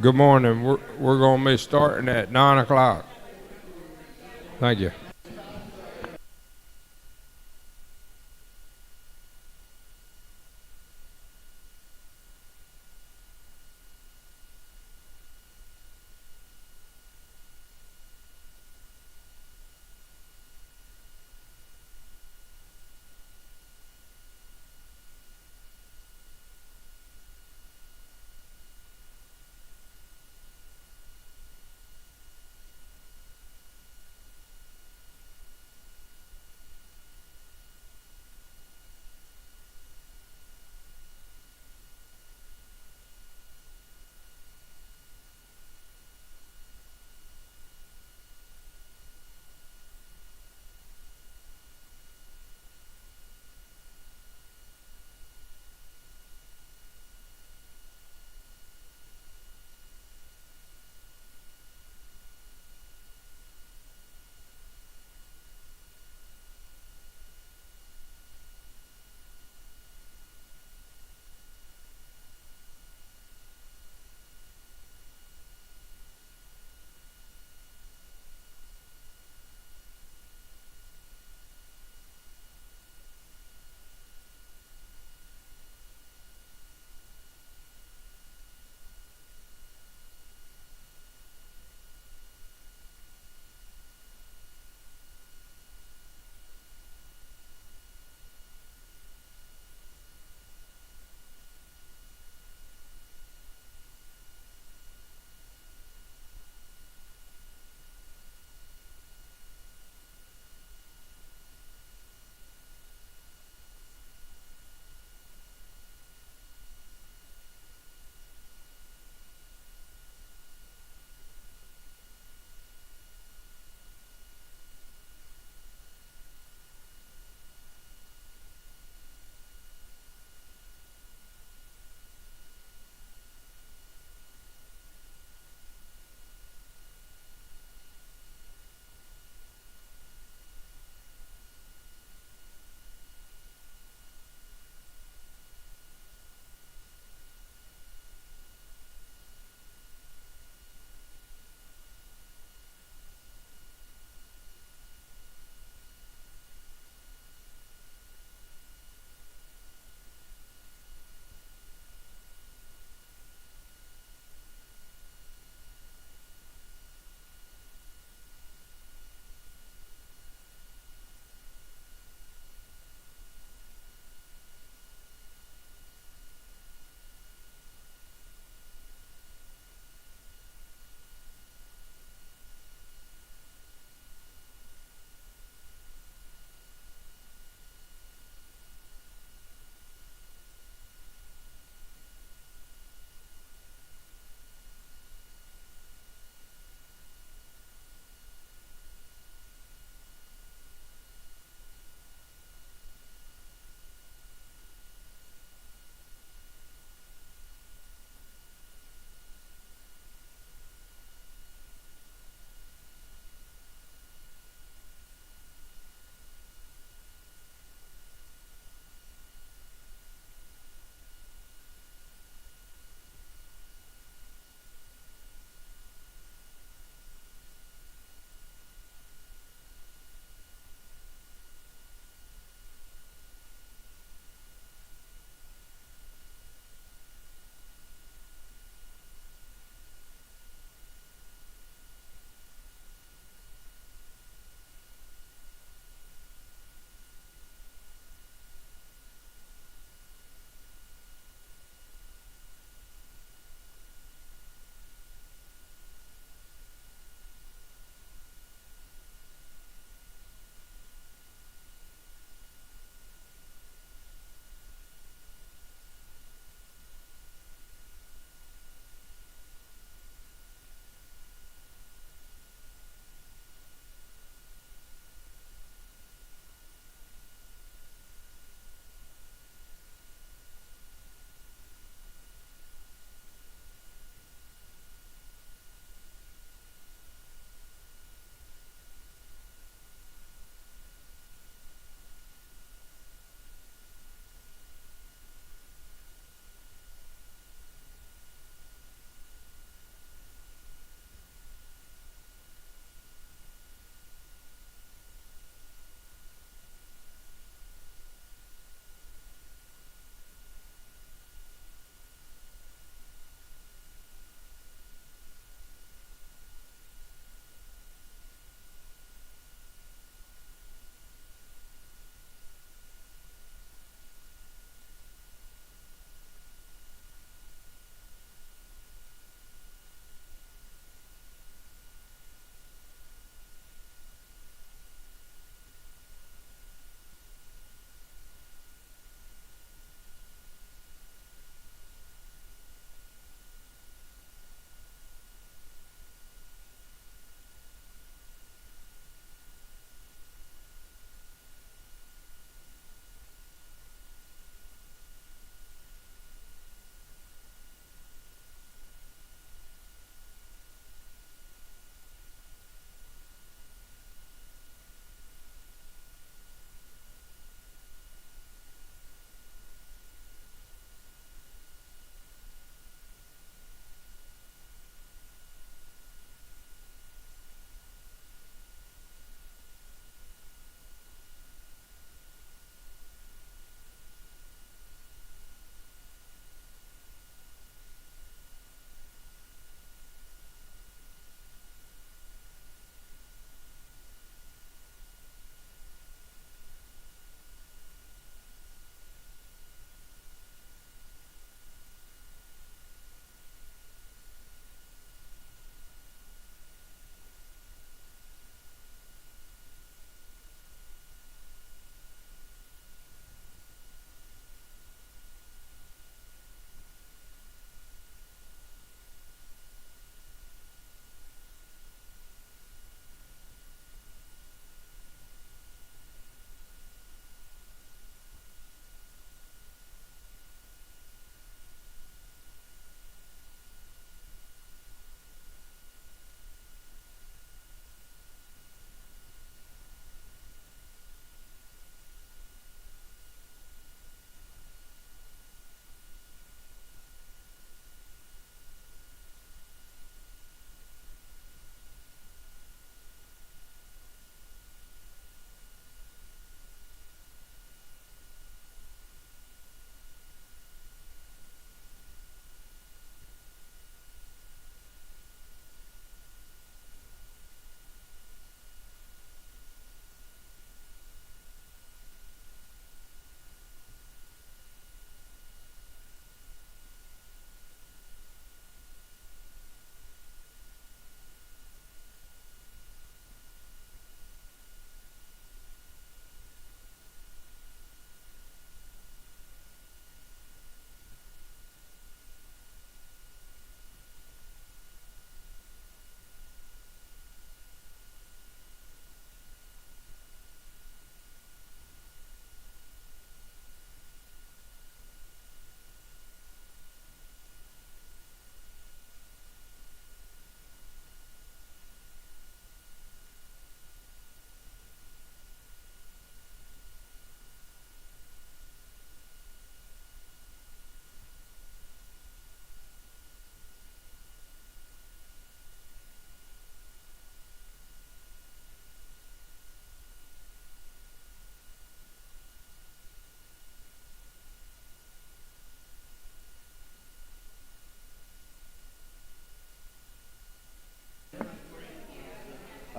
Good morning. We're going to be starting at 9 o'clock. Thank you.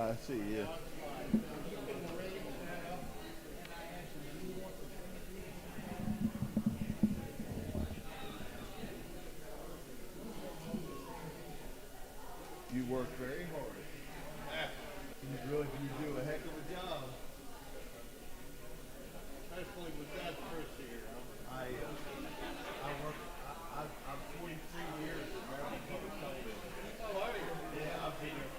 I see, yeah. You work very hard. You do a heck of a job. Especially with that first year. I'm 43 years in Maryland Public Television. Oh, are you? Yeah, I've been here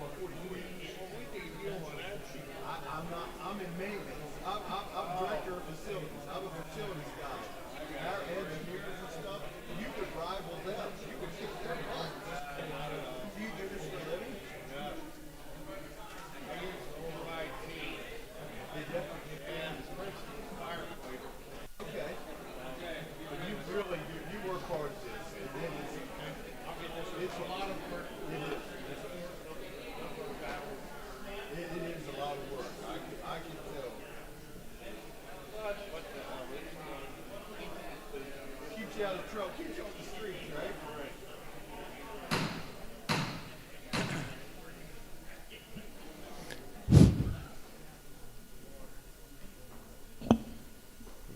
for 44 years. Well, we need you on that. I'm in maintenance. I'm director of facilities. I'm a facilities guy. Our engineers and stuff, you could rival them. You could kick their butt. Do you do this for a living? Yeah. I use the whole IT. Did you? And principal firefighter. Okay. But you really do. You work hard at this. It's a lot of work. It is. It is a lot of work. I can tell. What the hell? Keeps you out of trouble. Keeps you off the streets, right?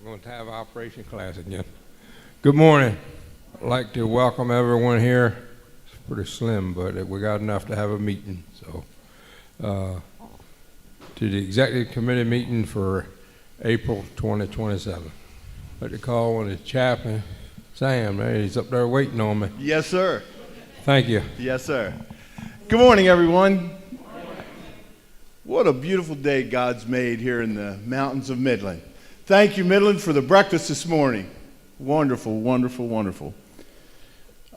We're going to have operation class again. Good morning. I'd like to welcome everyone here. It's pretty slim, but we got enough to have a meeting. So, to the executive committee meeting for April 2027. I'd like to call on the chaplain, Sam. Man, he's up there waiting on me. Yes, sir. Thank you. Yes, sir. Good morning, everyone. What a beautiful day God's made here in the mountains of Midland. Thank you, Midland, for the breakfast this morning. Wonderful, wonderful, wonderful.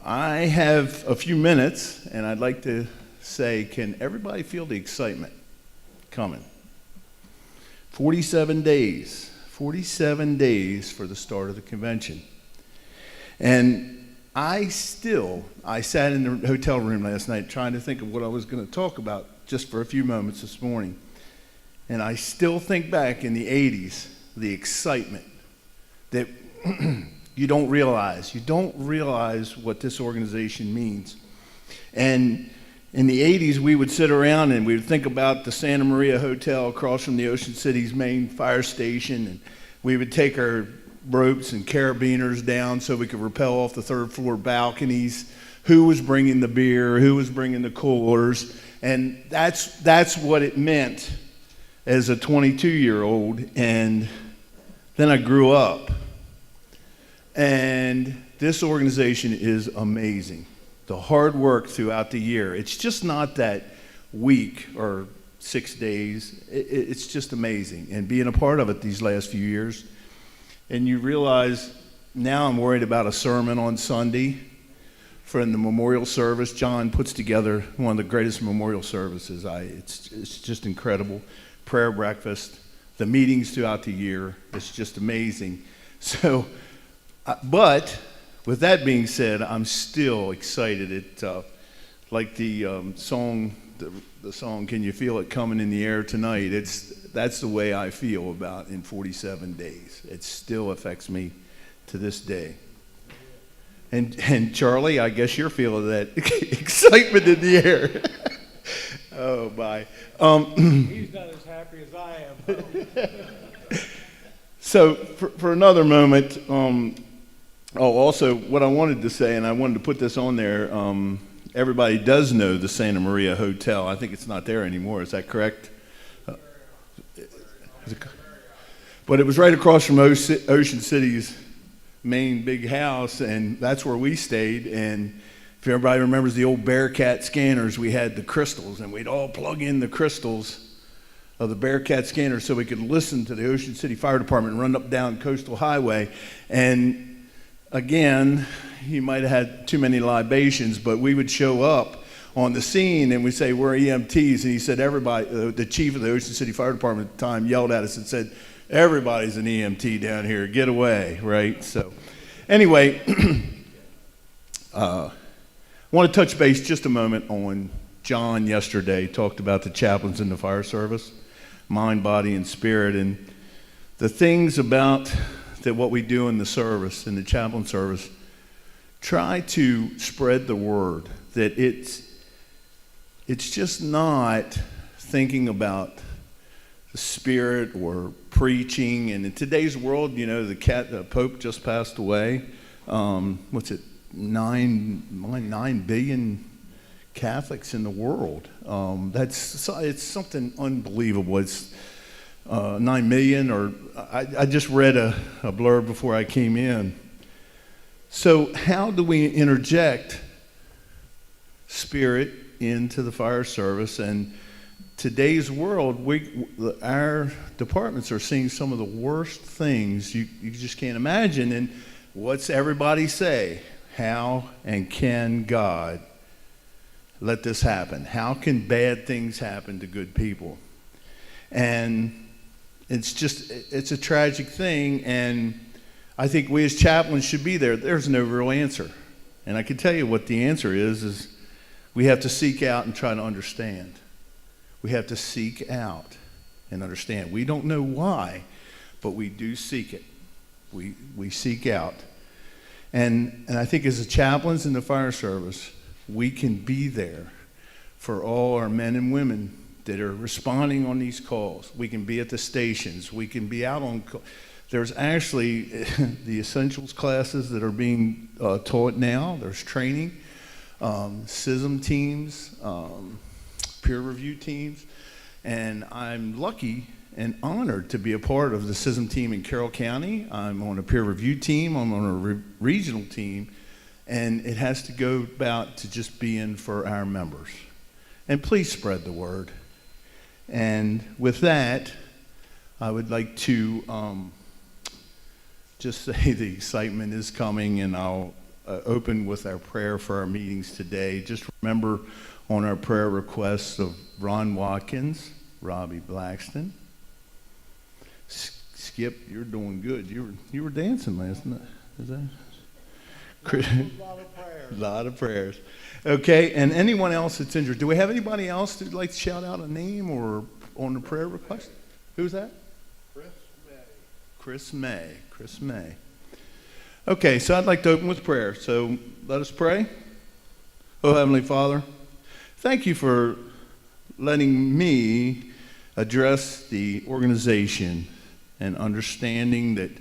I have a few minutes, and I'd like to say, can everybody feel the excitement coming? 47 days for the start of the convention. And I sat in the hotel room last night trying to think of what I was going to talk about just for a few moments this morning. And I still think back in the 80s, the excitement that you don't realize. You don't realize what this organization means. And in the 80s, we would sit around and we would think about the Santa Maria Hotel across from the Ocean City's main fire station. And we would take our ropes and carabiners down so we could rappel off the third floor balconies. Who was bringing the beer? Who was bringing the coolers? And that's what it meant as a 22-year-old. And then I grew up. And this organization is amazing. The hard work throughout the year. It's just not that week or 6 days. It's just amazing. And being a part of it these last few years. And you realize now I'm worried about a sermon on Sunday for the memorial service. John puts together one of the greatest memorial services. It's just incredible. Prayer breakfast, the meetings throughout the year. It's just amazing. So, but with that being said, I'm still excited. Like the song, the song, "Can You Feel It Coming in the Air Tonight?" That's the way I feel about in 47 days. It still affects me to this day. And Charlie, I guess you're feeling that excitement in the air. Oh, bye. He's not as happy as I am. So for another moment, also what I wanted to say, and I wanted to put this on there, everybody does know the Santa Maria Hotel. I think it's not there anymore. Is that correct? But it was right across from Ocean City's main big house, and that's where we stayed. And if everybody remembers the old Bearcat scanners, we had the crystals, and we'd all plug in the crystals of the Bearcat scanner so we could listen to the Ocean City Fire Department run up down Coastal Highway. And again, he might have had too many libations, but we would show up on the scene and we'd say, "We're EMTs." And he said, everybody, the chief of the Ocean City Fire Department at the time yelled at us and said, "Everybody's an EMT down here, get away," right? So anyway, I want to touch base just a moment on John yesterday talked about the chaplains in the fire service, mind, body, and spirit, and the things about that what we do in the service, in the chaplain service, try to spread the word that it's just not thinking about the Spirit or preaching. And in today's world, you know, the Pope just passed away. What's it? 9 billion Catholics in the world. It's something unbelievable. It's 9 million, or I just read a blurb before I came in. So how do we interject Spirit into the fire service? And today's world, our departments are seeing some of the worst things you just can't imagine. And what's everybody say? How and can God let this happen? How can bad things happen to good people? And it's a tragic thing, and I think we as chaplains should be there. There's no real answer. And I can tell you what the answer is we have to seek out and try to understand. We have to seek out and understand. We don't know why, but we do seek it. We seek out. And I think as a chaplains in the fire service, we can be there for all our men and women that are responding on these calls. We can be at the stations. We can be out on call. There's actually the essentials classes that are being taught now. There's training, SISM teams, peer review teams. And I'm lucky and honored to be a part of the SISM team in Carroll County. I'm on a peer review team. I'm on a regional team. And it has to go about to just being for our members. And please spread the word. And with that, I would like to just say the excitement is coming, and I'll open with our prayer for our meetings today. Just remember on our prayer requests of Ron Watkins, Robbie Blackston. Skip, you're doing good. You were dancing last night. Is that? A lot of prayers. A lot of prayers. Okay, and anyone else that's injured. Do we have anybody else that'd like to shout out a name or on the prayer request? Who's that? Chris May. Chris May. Okay, so I'd like to open with prayer. So let us pray. Oh, Heavenly Father, thank you for letting me address the organization and understanding that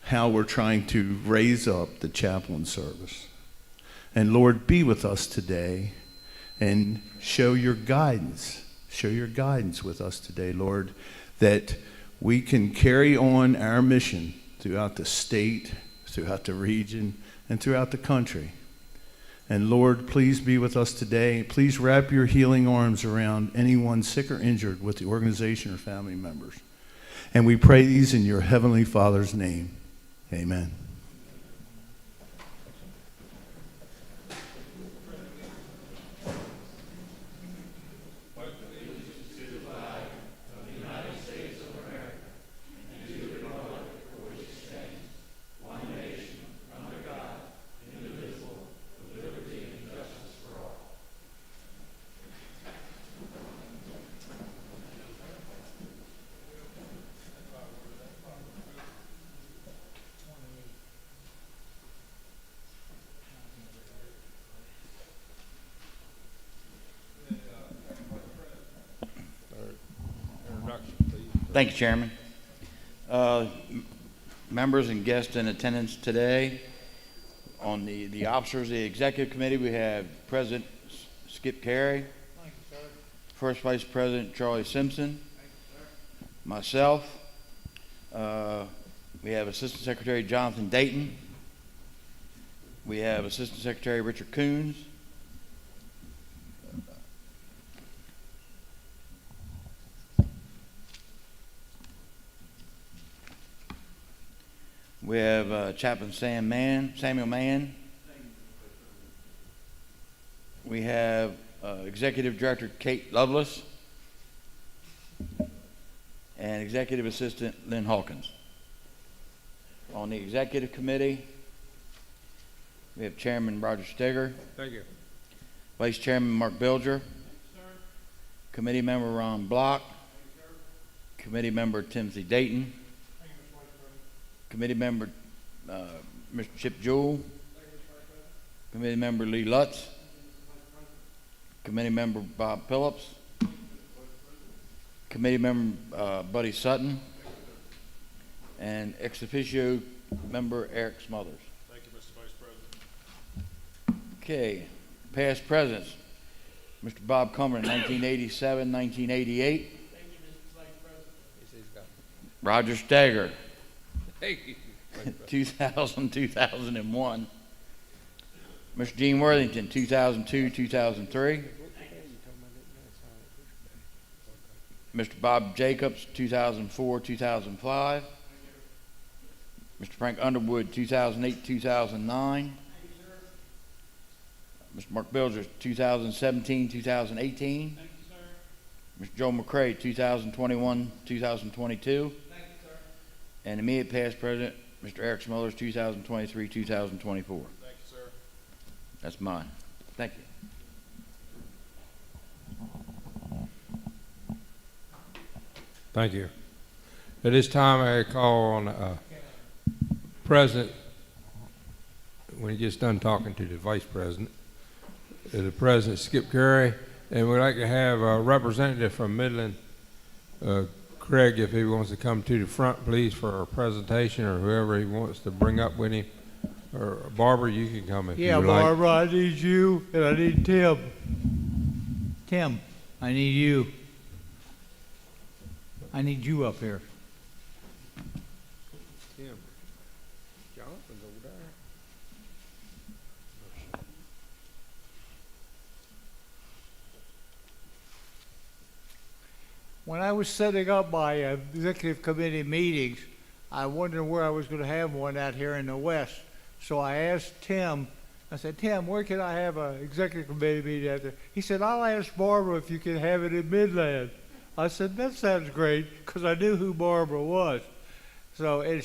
how we're trying to raise up the chaplain service. And Lord, be with us today and show your guidance. Show your guidance with us today, Lord, that we can carry on our mission throughout the state, throughout the region, and throughout the country. And Lord, please be with us today. Please wrap your healing arms around anyone sick or injured with the organization or family members. And we pray these in your Heavenly Father's name. Amen. Thank you, Chairman. Members and guests in attendance today, on the officers, the executive committee, we have President Skip Carey, Thank you, sir. First Vice President Charlie Simpson, myself, we have Assistant Secretary Jonathan Dayton, we have Assistant Secretary Richard Coons, we have Chaplain Samuel Mann. We have Executive Director Kate Lovelace and Executive Assistant Lynn Hawkins. On the Executive Committee, we have Chairman Roger Steger, Thank you. Vice Chairman Mark Bilger, Committee Member Ron Block, Committee Member Timothy Dayton, Committee Member Mr. Chip Jewell, Committee Member Lee Lutz, Committee Member Bob Phillips, committee member Buddy Sutton, and ex officio member Eric Smothers. Thank you, Mr. Vice President. Okay, past presidents. Mr. Bob Cumberland, 1987, 1988. Thank you, Mr. Vice President. Roger Stagger, Thank you. 2000, 2001. Mr. Gene Worthington, 2002, 2003. Mr. Bob Jacobs, 2004, 2005. Mr. Frank Underwood, 2008, 2009. Mr. Mark Bilger, 2017, 2018. Thank you, sir. Mr. Joe McCray, 2021, 2022. Thank you, sir. And immediate past president, Mr. Eric Smothers, 2023, 2024. Thank you, sir. That's mine. Thank you. Thank you. At this time, I call on President, when he gets done talking to the Vice President, the President, Skip Carey, and we'd like to have a representative from Midland, Craig, if he wants to come to the front, please, for a presentation, or whoever he wants to bring up with him. Or Barbara, you can come if Yeah, you like. Barbara, I need you, and I need Tim. Tim, I need you. I need you up here. Tim, Jonathan's over there. When I was setting up my executive committee meetings, I wondered where I was going to have one out here in the West. So I asked Tim, I said, Tim, where can I have an executive committee meeting out there? He said, I'll ask Barbara if you can have it in Midland. I said, that sounds great, because I knew who Barbara was. So, and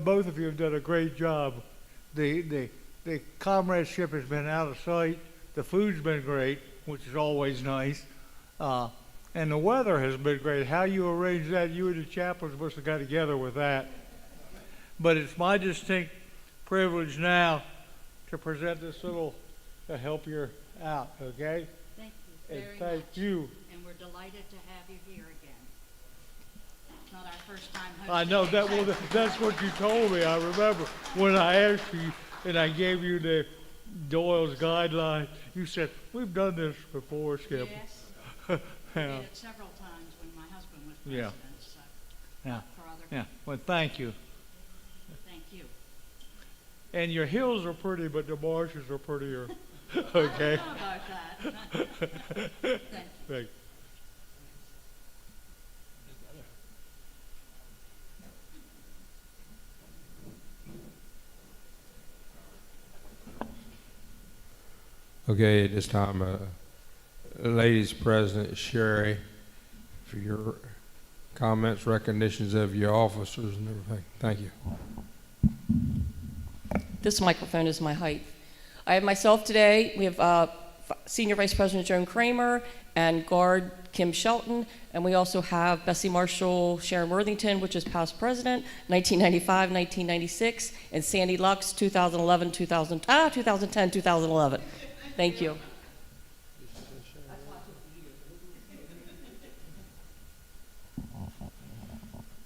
both of you have done a great job. The comradeship has been out of sight. The food's been great, which is always nice. And the weather has been great. How you arrange that, you and the chaplains must have got together with that. But it's my distinct privilege now to present this little to help you out, okay? Thank you And very thank much. you. And we're delighted to have you here again. It's not our first time hosting. I know that. Well, that's what you told me. I remember when I asked you and I gave you the Doyle's guideline. You said we've done this before, Skip. Yes, we Yeah. did it several times when my husband was Yeah. president, so, Yeah. for other, Yeah. Well, thank you. thank you. And your hills are pretty, but the marshes are prettier. I Okay. don't know about that. Thank you. Thank Okay, at this time, Ladies President Sherry, for your comments, recognitions of your officers and everything. Thank you. This microphone is my height. I have myself today. We have Senior Vice President Joan Kramer and Guard Kim Shelton, and we also have Bessie Marshall, Sharon Worthington, which is past president, 1995, 1996, and Sandy Lux, 2010, 2011. Thank you.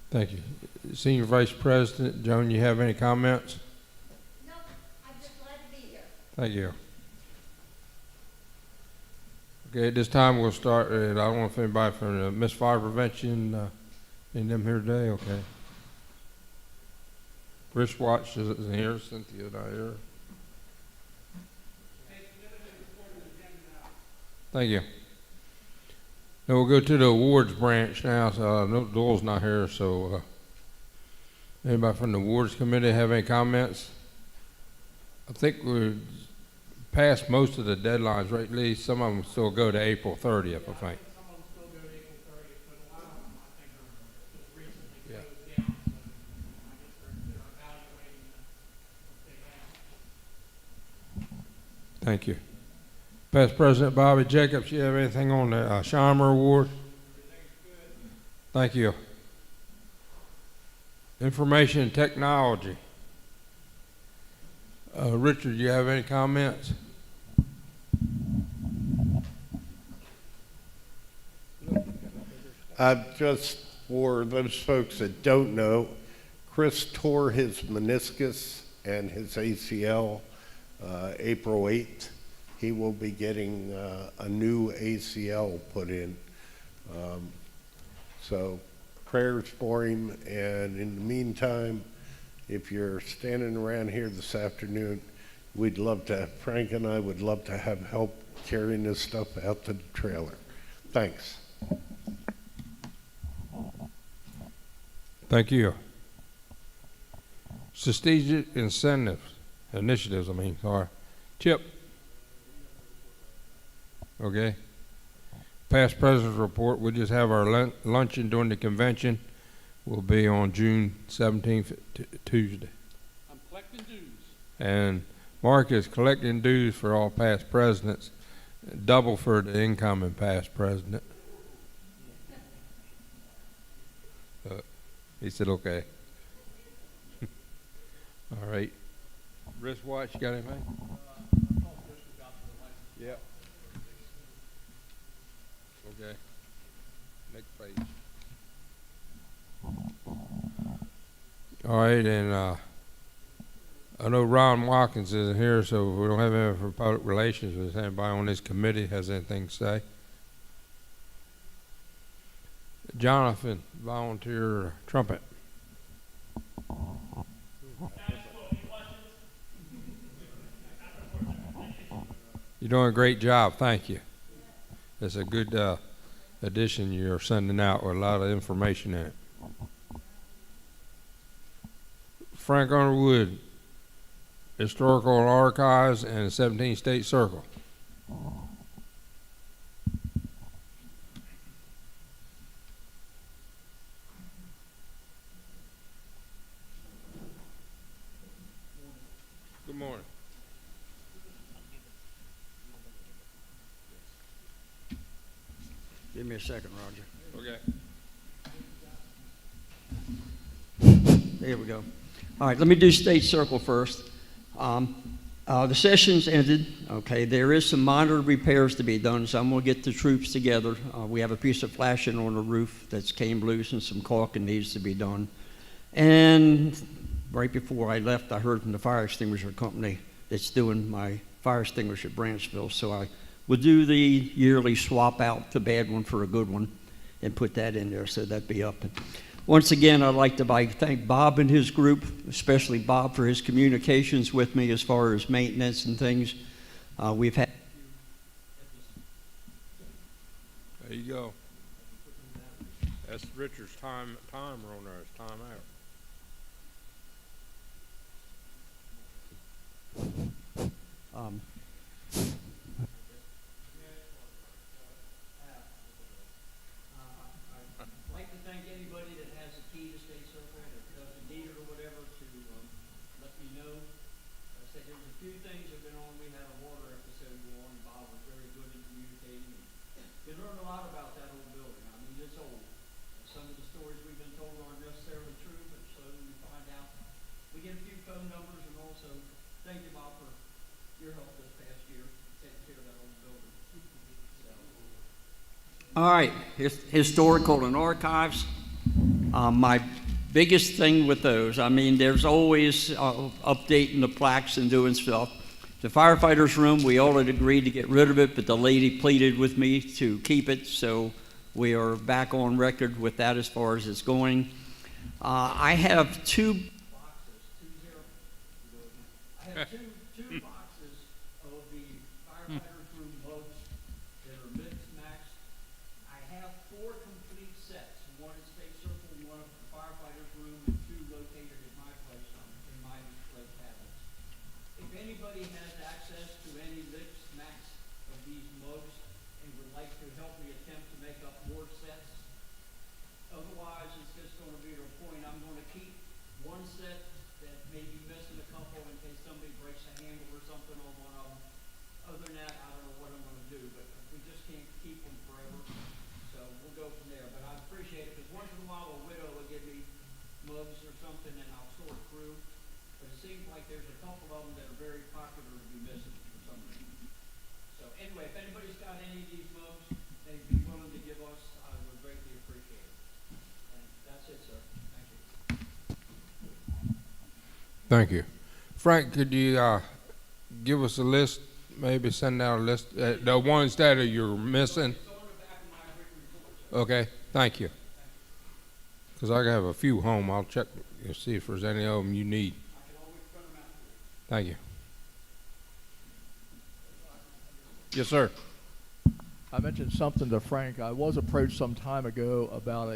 Thank you. Senior Vice President Joan, you have any comments? No, I'm just glad to be here. Thank you. Okay, at this time we'll start. I don't know if anybody from the Miss Fire Prevention in them here today. Okay. Rich Watch isn't here. Cynthia not here. Thank you. Now we'll go to the awards branch now. So no, Doyle's not here. So anybody from the awards committee have any comments? I think we're past most of the deadlines, right, Lee? Some of them still go to April 30th, I think. Some of them still go to April 30th, but a lot of them, I think, are just recently Yeah. closed down. So I guess they're evaluating what they have. Thank you. Past President Bobby Jacobs, you have anything on the Scheimer Award? Thank you. Information and technology. Richard, you have any comments? Just for those folks that don't know, Chris tore his meniscus and his ACL April 8th. He will be getting a new ACL put in. So prayers for him, and in the meantime, if you're standing around here this afternoon, Frank and I would love to have help carrying this stuff out to the trailer. Thanks. Thank you. Strategic initiatives, sorry. Chip. Okay. Past President's report, we'll just have our luncheon during the convention. Will be on June 17th, Tuesday. I'm collecting dues. And Mark is collecting dues for all past presidents, double for the incoming past president. He said, okay. All right. Wristwatch, you got anything? Yep. Okay. Next page. All right, and I know Ron Watkins isn't here, so we don't have anything for public relations. Does anybody on this committee has anything to say? Jonathan, volunteer trumpet. You're doing a great job. Thank you. It's a good addition you're sending out with a lot of information in it. Frank Underwood, Historical Archives and 17th State Circle. Good morning. Give me a second, Roger. Okay. There we go. All right, let me do State Circle first. The session's ended. Okay, there is some minor repairs to be done, so I'm going to get the troops together. We have a piece of flashing on the roof that's came loose and some caulking needs to be done. And right before I left, I heard from the fire extinguisher company that's doing my fire extinguisher at Branchville, so I will do the yearly swap out the bad one for a good one and put that in there, so that'd be up. Once again, I'd like to thank Bob and his group, especially Bob for his communications with me as far as maintenance and things. We've had. There you go. That's Richard's timer on there. It's time out. I'd like to thank anybody that has a key to State Circle, that doesn't need it or whatever, to let me know. Like I said, there's a few things that have been on. We had a water episode go on. Bob was very good in communicating. You learn a lot about that old building. I mean, it's old. Some of the stories we've been told aren't necessarily true, but slowly we find out. We get a few phone numbers, and also thank you, Bob, for your help this past year taking care of that old building. All right, historical and archives. My biggest thing with those, I mean, there's always updating the plaques and doing stuff. The firefighters room, we all had agreed to get rid of it, but the lady pleaded with me to keep it, so we are back on record with that as far as it's going. I have two boxes of the firefighters room mugs that are mixed maxed. I have 4 complete sets, one at State Circle, one at the firefighters room, and 2 located at my place in my display cabinets. If anybody has access to any mixed max of these mugs and would like to help me attempt to make up more sets, otherwise it's just going to be to a point I'm going to keep one set that may be missing a couple in case somebody breaks a handle or something on one of them. Other than that, I don't know what I'm going to do, but we just can't keep them forever. So we'll go from there. But I appreciate it, because once in a while a widow will give me mugs or something and I'll sort through. But it seems like there's a couple of them that are very popular to be missing for some reason. So anyway, if anybody's got any of these mugs they'd be willing to give us, I would greatly appreciate Thank you. Frank, could you give us a list, maybe send out a list, the ones that you're missing? Okay, thank you. Because I have a few home. I'll check and see if there's any of them you need. Thank you. Yes, sir. I mentioned something to Frank. I was approached some time ago about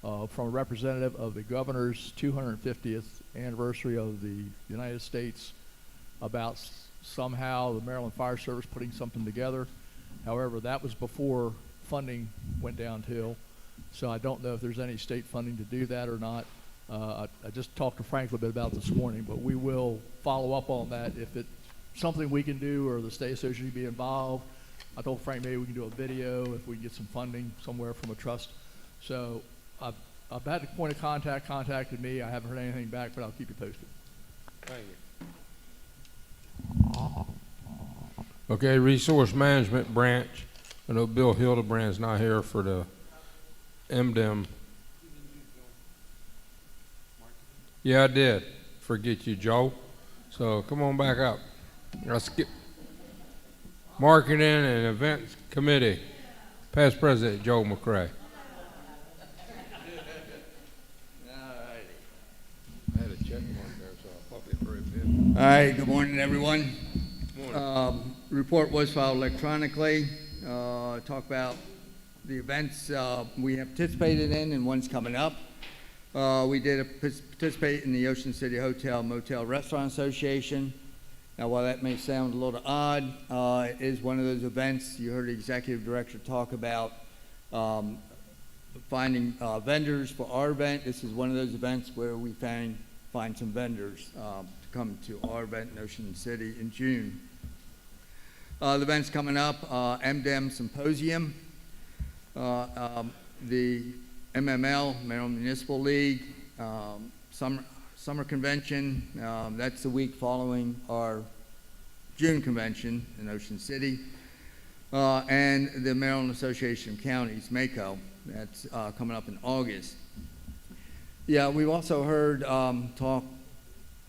from a representative of the governor's 250th anniversary of the United States about somehow the Maryland Fire Service putting something together. However, that was before funding went downhill, so I don't know if there's any state funding to do that or not. I just talked to Frank a little bit about it this morning, but we will follow up on that if it's something we can do or the state association be involved. I told Frank maybe we can do a video if we can get some funding somewhere from a trust. So I've had the point of contact contacted me. I haven't heard anything back, but I'll keep you posted. Thank you. Okay, Resource Management Branch. I know Bill Hildebrand's not here for the MDM. Yeah, I did. Forget you, Joe. So come on back up. I'll skip. Marketing and Events Committee. Past President Joe McCrae. I had a check mark there, so I'll pop it for a bit. All right, good morning, everyone. Morning. Report was filed electronically. Talk about the events we have participated in and one's coming up. We did participate in the Ocean City Hotel Motel Restaurant Association. Now, while that may sound a little odd, it is one of those events. You heard the executive director talk about finding vendors for our event. This is one of those events where we find some vendors to come to our event in Ocean City in June. The event's coming up, MDEM Symposium, the MML, Maryland Municipal League, Summer Convention, that's the week following our June convention in Ocean City, and the Maryland Association of Counties, MACO, that's coming up in August. Yeah, we've also heard talk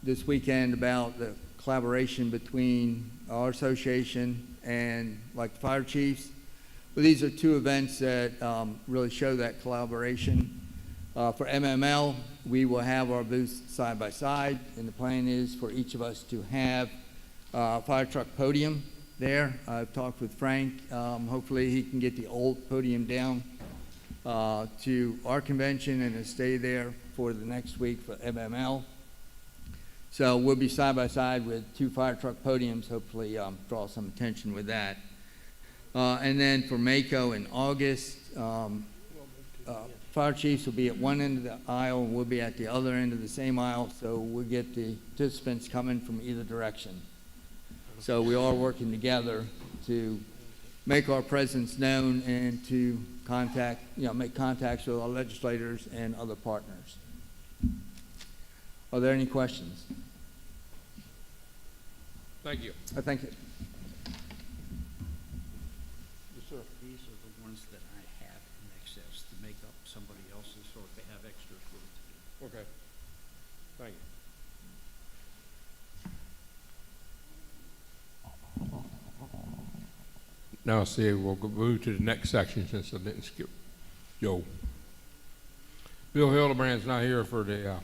this weekend about the collaboration between our association and like the fire chiefs. But these are two events that really show that collaboration. For MML, we will have our booths side by side, and the plan is for each of us to have a fire truck podium there. I've talked with Frank. Hopefully he can get the old podium down to our convention and it'll stay there for the next week for MML. So we'll be side by side with two fire truck podiums, hopefully draw some attention with that. And then for MACO in August, fire chiefs will be at one end of the aisle and we'll be at the other end of the same aisle, so we'll get the participants coming from either direction. So we are working together to make our presence known and to make contacts with our legislators and other partners. Are there any questions? Thank you. Thank you. Yes, sir. These are the ones that I have in excess to make up somebody else's, or if they have extras for it to do. Okay. Thank you. Now, see, we'll move to the next section since I didn't skip Joe. Bill Hildebrand's not here for the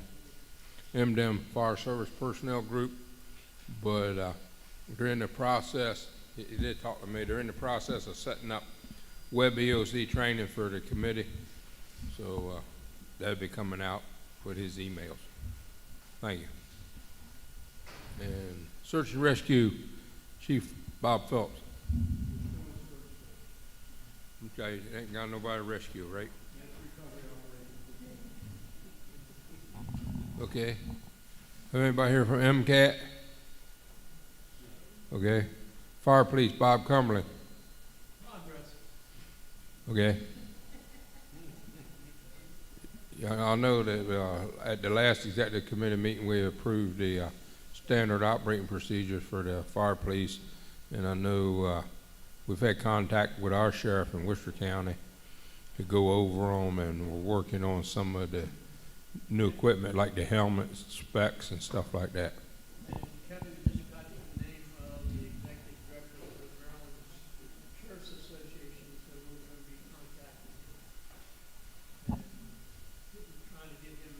MDEM Fire Service Personnel Group, but during the process, he did talk to me, they're in the process of setting up web EOC training for the committee, so that'll be coming out with his emails. Thank you. And Search and Rescue, Chief Bob Phelps. Okay, ain't got nobody to rescue, right? Okay. Have anybody here from MCAT? Okay. Fire Police, Bob Cumberland. Okay. Yeah, I know that at the last executive committee meeting, we approved the standard operating procedures for the fire police, and I know we've had contact with our sheriff in Worcester County to go over them, and we're working on some of the new equipment like the helmets, specs, and stuff like that. And Kevin just got the name of the executive director of the Maryland Sheriff's Association, so we're going to be contacting him. And we're trying to get him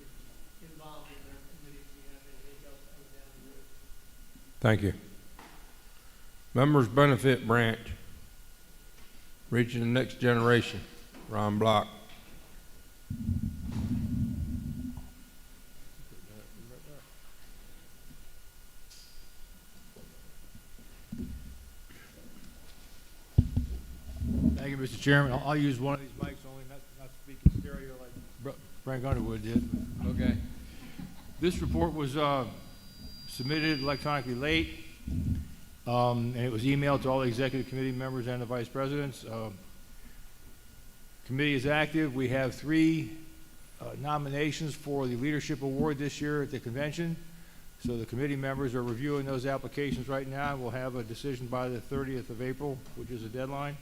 involved in their committee if we have anything else coming down the road. Thank you. Members Benefit Branch, Reaching the Next Generation, Ron Block. Thank you, Mr. Chairman. I'll use one of these mics only, not speak in stereo like Frank Underwood did. Okay. This report was submitted electronically late, and it was emailed to all the executive committee members and the vice presidents. Committee is active. We have 3 nominations for the Leadership Award this year at the convention. So the committee members are reviewing those applications right now, and we'll have a decision by the 30th of April, which is a deadline.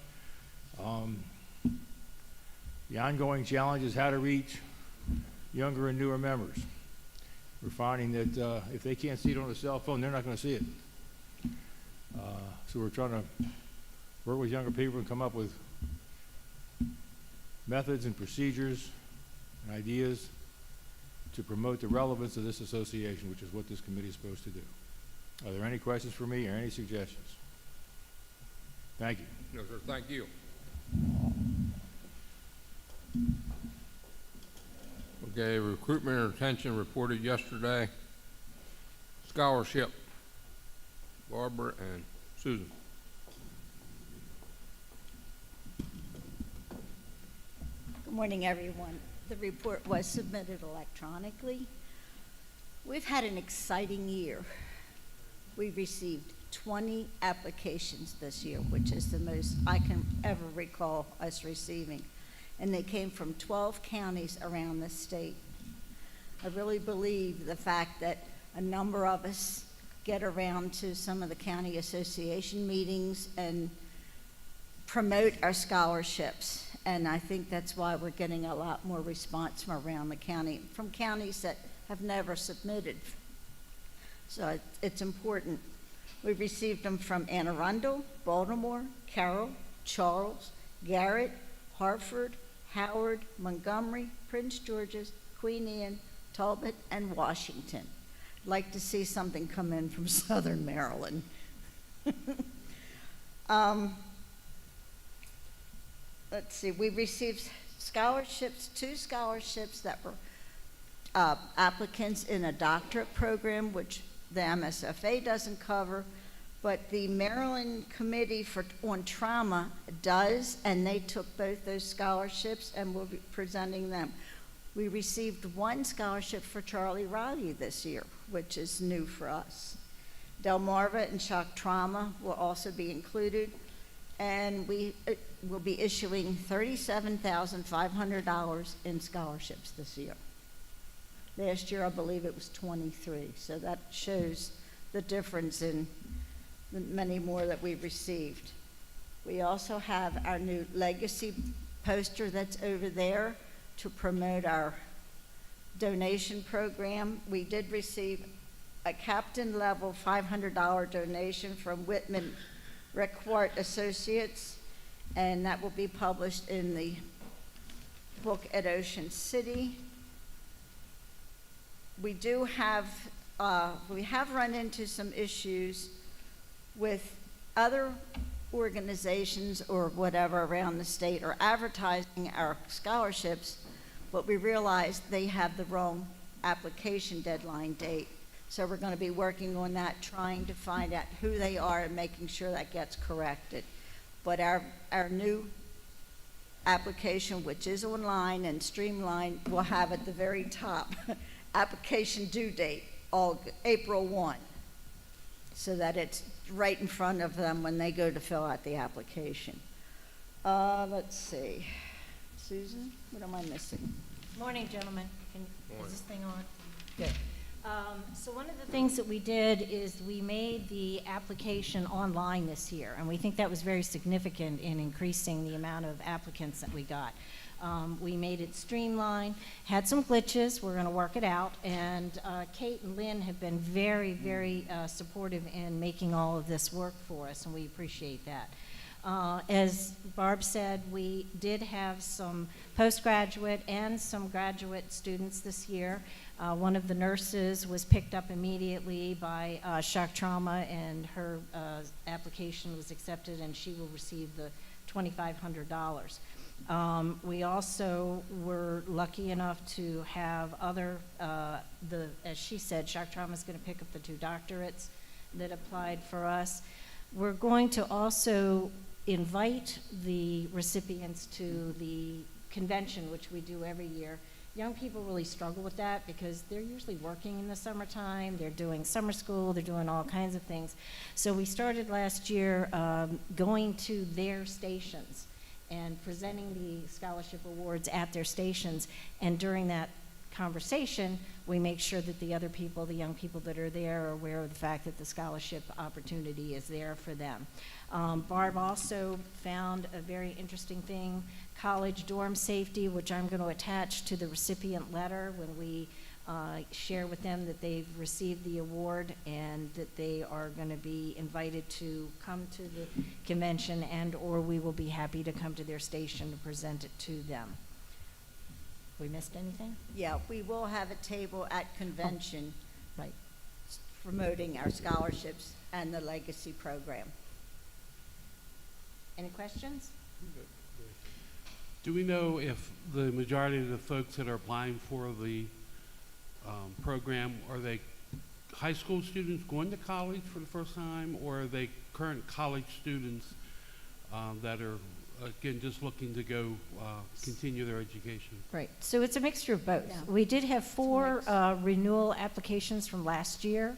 The ongoing challenge is how to reach younger and newer members. We're finding that if they can't see it on a cell phone, they're not going to see it. So we're trying to work with younger people and come up with methods and procedures and ideas to promote the relevance of this association, which is what this committee is supposed to do. Are there any questions for me or any suggestions? Thank you. No, sir. Thank you. Okay, recruitment and retention reported yesterday. Scholarship, Barbara and Susan. Good morning, everyone. The report was submitted electronically. We've had an exciting year. We received 20 applications this year, which is the most I can ever recall us receiving. And they came from 12 counties around the state. I really believe the fact that a number of us get around to some of the county association meetings and promote our scholarships. And I think that's why we're getting a lot more response from around the county, from counties that have never submitted. So it's important. We've received them from Anne Arundel, Baltimore, Carroll, Charles, Garrett, Hartford, Howard, Montgomery, Prince George's, Queen Anne, Talbot, and Washington. I'd like to see something come in from Southern Maryland. Let's see, we received scholarships, 2 scholarships that were applicants in a doctorate program, which the MSFA doesn't cover, but the Maryland Committee on Trauma does, and they took both those scholarships and will be presenting them. We received 1 scholarship for Charlie Riley this year, which is new for us. Delmarva and Shock Trauma will also be included, and we will be issuing $37,500 in scholarships this year. Last year, I believe it was 23, so that shows the difference in the many more that we've received. We also have our new legacy poster that's over there to promote our donation program. We did receive a captain level $500 donation from Whitman Requart Associates, and that will be published in the book at Ocean City. We do have, we have run into some issues with other organizations or whatever around the state are advertising our scholarships, but we realized they have the wrong application deadline date. So we're going to be working on that, trying to find out who they are and making sure that gets corrected. But our new application, which is online and streamlined, will have at the very top application due date, April 1, so that it's right in front of them when they go to fill out the application. Let's see. Susan, what am I missing? Morning, gentlemen. Is this thing on? Good. So one of the things that we did is we made the application online this year, and we think that was very significant in increasing the amount of applicants that we got. We made it streamlined, had some glitches, we're gonna work it out, and Kate and Lynn have been very, very supportive in making all of this work for us, and we appreciate that. As Barb said, we did have some postgraduate and some graduate students this year. One of the nurses was picked up immediately by shock trauma, and her application was accepted, and she will receive the $2,500. We also were lucky enough to have other, as she said, shock trauma is going to pick up the 2 doctorates that applied for us. We're going to also invite the recipients to the convention, which we do every year. Young people really struggle with that because they're usually working in the summertime, they're doing summer school, they're doing all kinds of things. So we started last year going to their stations and presenting the scholarship awards at their stations, and during that conversation, we make sure that the other people, the young people that are there, are aware of the fact that the scholarship opportunity is there for them. Barb also found a very interesting thing, college dorm safety, which I'm going to attach to the recipient letter when we share with them that they've received the award and that they are going to be invited to come to the convention, and or we will be happy to come to their station to present it to them. We missed anything? Yeah, we will have a table at convention. Right. Promoting our scholarships and the legacy program. Any questions? Do we know if the majority of the folks that are applying for the program, are they high school students going to college for the first time, or are they current college students that are, again, just looking to go continue their education? Right, so it's a mixture of both. Yeah. We did have 4 renewal applications from last year,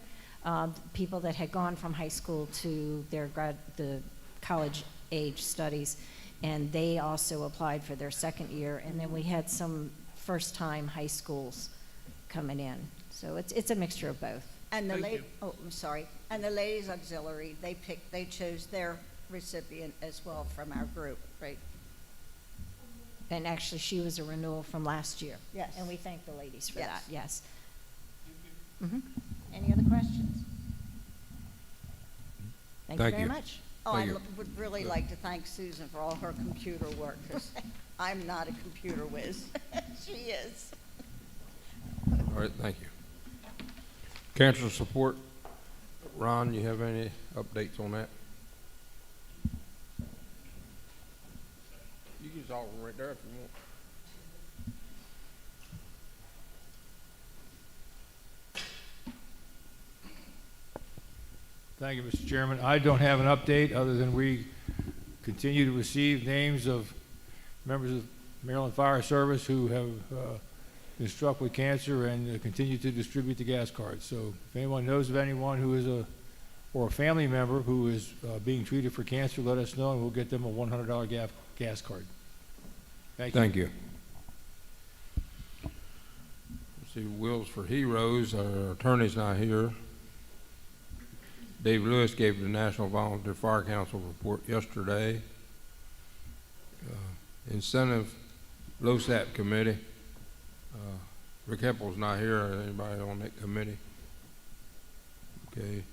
people that had gone from high school to the college age studies, and they also applied for their second year, and then we had some first-time high schools coming in. So it's a mixture of both. And the Thank you. I'm sorry. And the ladies auxiliary, they chose their recipient as well from our group, right? And actually, she was a renewal from last year. Yes. And we thank the ladies for Yes. that, yes. Any other questions? Thank you Thank very you. much. Oh, Thank I you. would really like to thank Susan for all her computer work, 'cause I'm not a computer whiz. She is. All right, thank you. Cancer support, Ron, you have any updates on that? You can just talk right there if you want. Thank you, Mr. Chairman. I don't have an update other than we continue to receive names of members of Maryland Fire Service who have been struck with cancer and continue to distribute the gas cards. So if anyone knows of anyone who is or a family member who is being treated for cancer, let us know and we'll get them a $100 gas card. Thank you. Thank you. Let's see, Wills for Heroes, our attorney's not here. Dave Lewis gave the National Volunteer Fire Council report yesterday. Incentive LoSAP committee. Rick Heppel's not here. Anybody on that committee? Okay.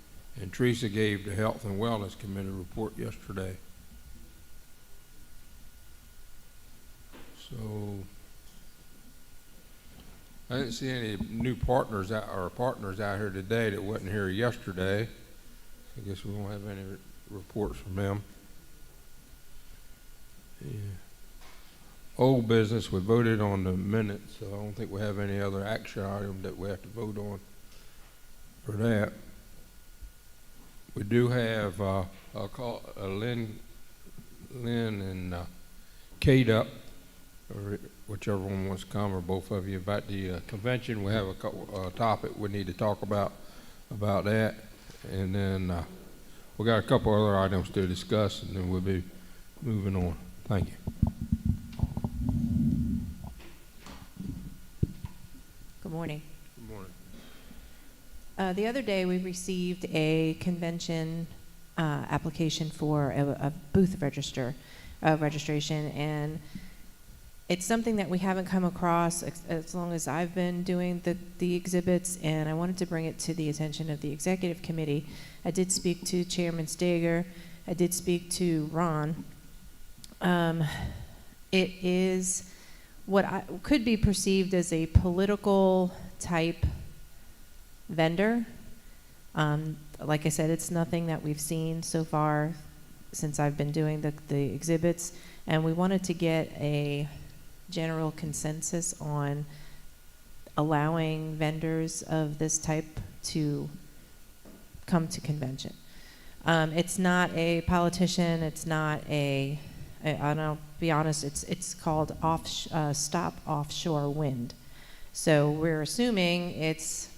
And Teresa gave the Health and Wellness Committee report yesterday. So I didn't see any new partners out here today that wasn't here yesterday. I guess we won't have any reports from them. Yeah. Old business, we voted on the minutes, so I don't think we have any other action item that we have to vote on for that. We do have, I'll call Lynn and Kate up, or whichever one wants to come, or both of you, about the convention. We have a topic we need to talk about that. And then we got a couple other items to discuss, and then we'll be moving on. Thank you. Good morning. Good morning. The other day, we received a convention application for a booth registration, and it's something that we haven't come across as long as I've been doing the exhibits, and I wanted to bring it to the attention of the executive committee. I did speak to Chairman Steger. I did speak to Ron. It is what could be perceived as a political type vendor. Like I said, it's nothing that we've seen so far since I've been doing the exhibits, and we wanted to get a general consensus on allowing vendors of this type to come to convention. It's not a politician, it's not I'll be honest, it's called Stop Offshore Wind. So we're assuming it's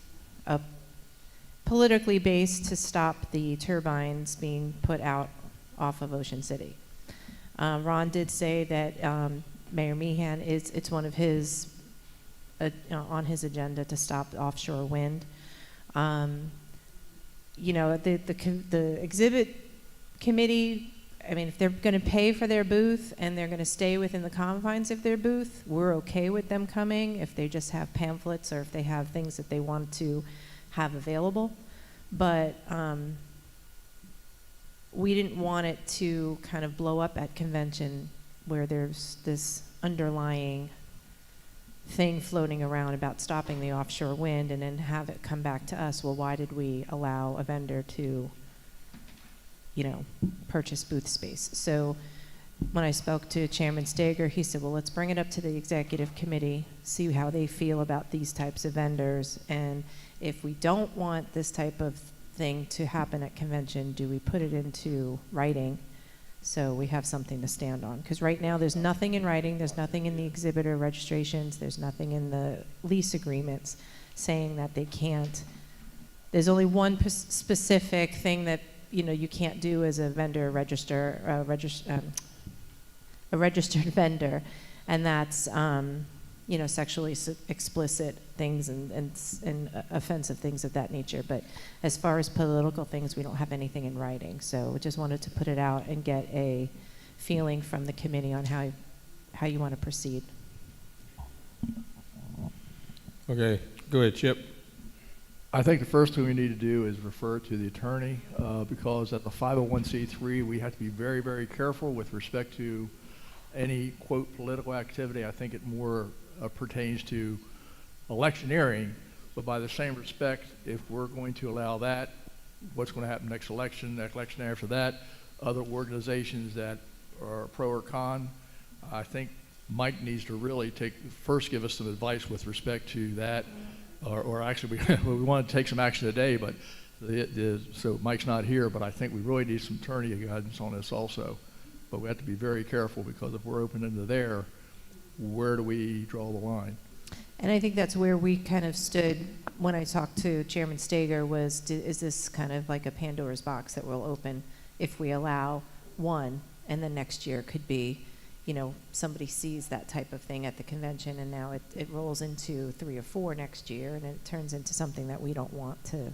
a politically based to stop the turbines being put out off of Ocean City. Ron did say that Mayor Meehan, it's one of his, on his agenda to stop offshore wind. You know, the exhibit committee, I mean, if they're going to pay for their booth and they're going to stay within the confines of their booth, we're okay with them coming if they just have pamphlets or if they have things that they want to have available. But we didn't want it to kind of blow up at convention where there's this underlying thing floating around about stopping the offshore wind and then have it come back to us. Well, why did we allow a vendor to, you know, purchase booth space? So when I spoke to Chairman Steger, he said, well, let's bring it up to the executive committee, see how they feel about these types of vendors, and if we don't want this type of thing to happen at convention, do we put it into writing so we have something to stand on? Because right now there's nothing in writing, there's nothing in the exhibitor registrations, there's nothing in the lease agreements saying that they can't. There's only one specific thing that, you know, you can't do as a vendor register, a registered vendor, and that's you know, sexually explicit things and offensive things of that nature. But as far as political things, we don't have anything in writing. So we just wanted to put it out and get a feeling from the committee on how you want to proceed. Okay, go ahead, Chip. I think the first thing we need to do is refer to the attorney because at the 501c3, we have to be very, very careful with respect to any, quote, political activity. I think it more pertains to electioneering, but by the same respect, if we're going to allow that, what's going to happen next election after that, other organizations that are pro or con, I think Mike needs to really first give us some advice with respect to that, or actually we want to take some action today, but so Mike's not here, but I think we really need some attorney guidance on this also. But we have to be very careful because if we're open into there, where do we draw the line? And I think that's where we kind of stood when I talked to Chairman Steger was, is this kind of like a Pandora's box that will open if we allow one, and then next year could be, you know, somebody sees that type of thing at the convention and now it rolls into 3 or 4 next year and it turns into something that we don't want to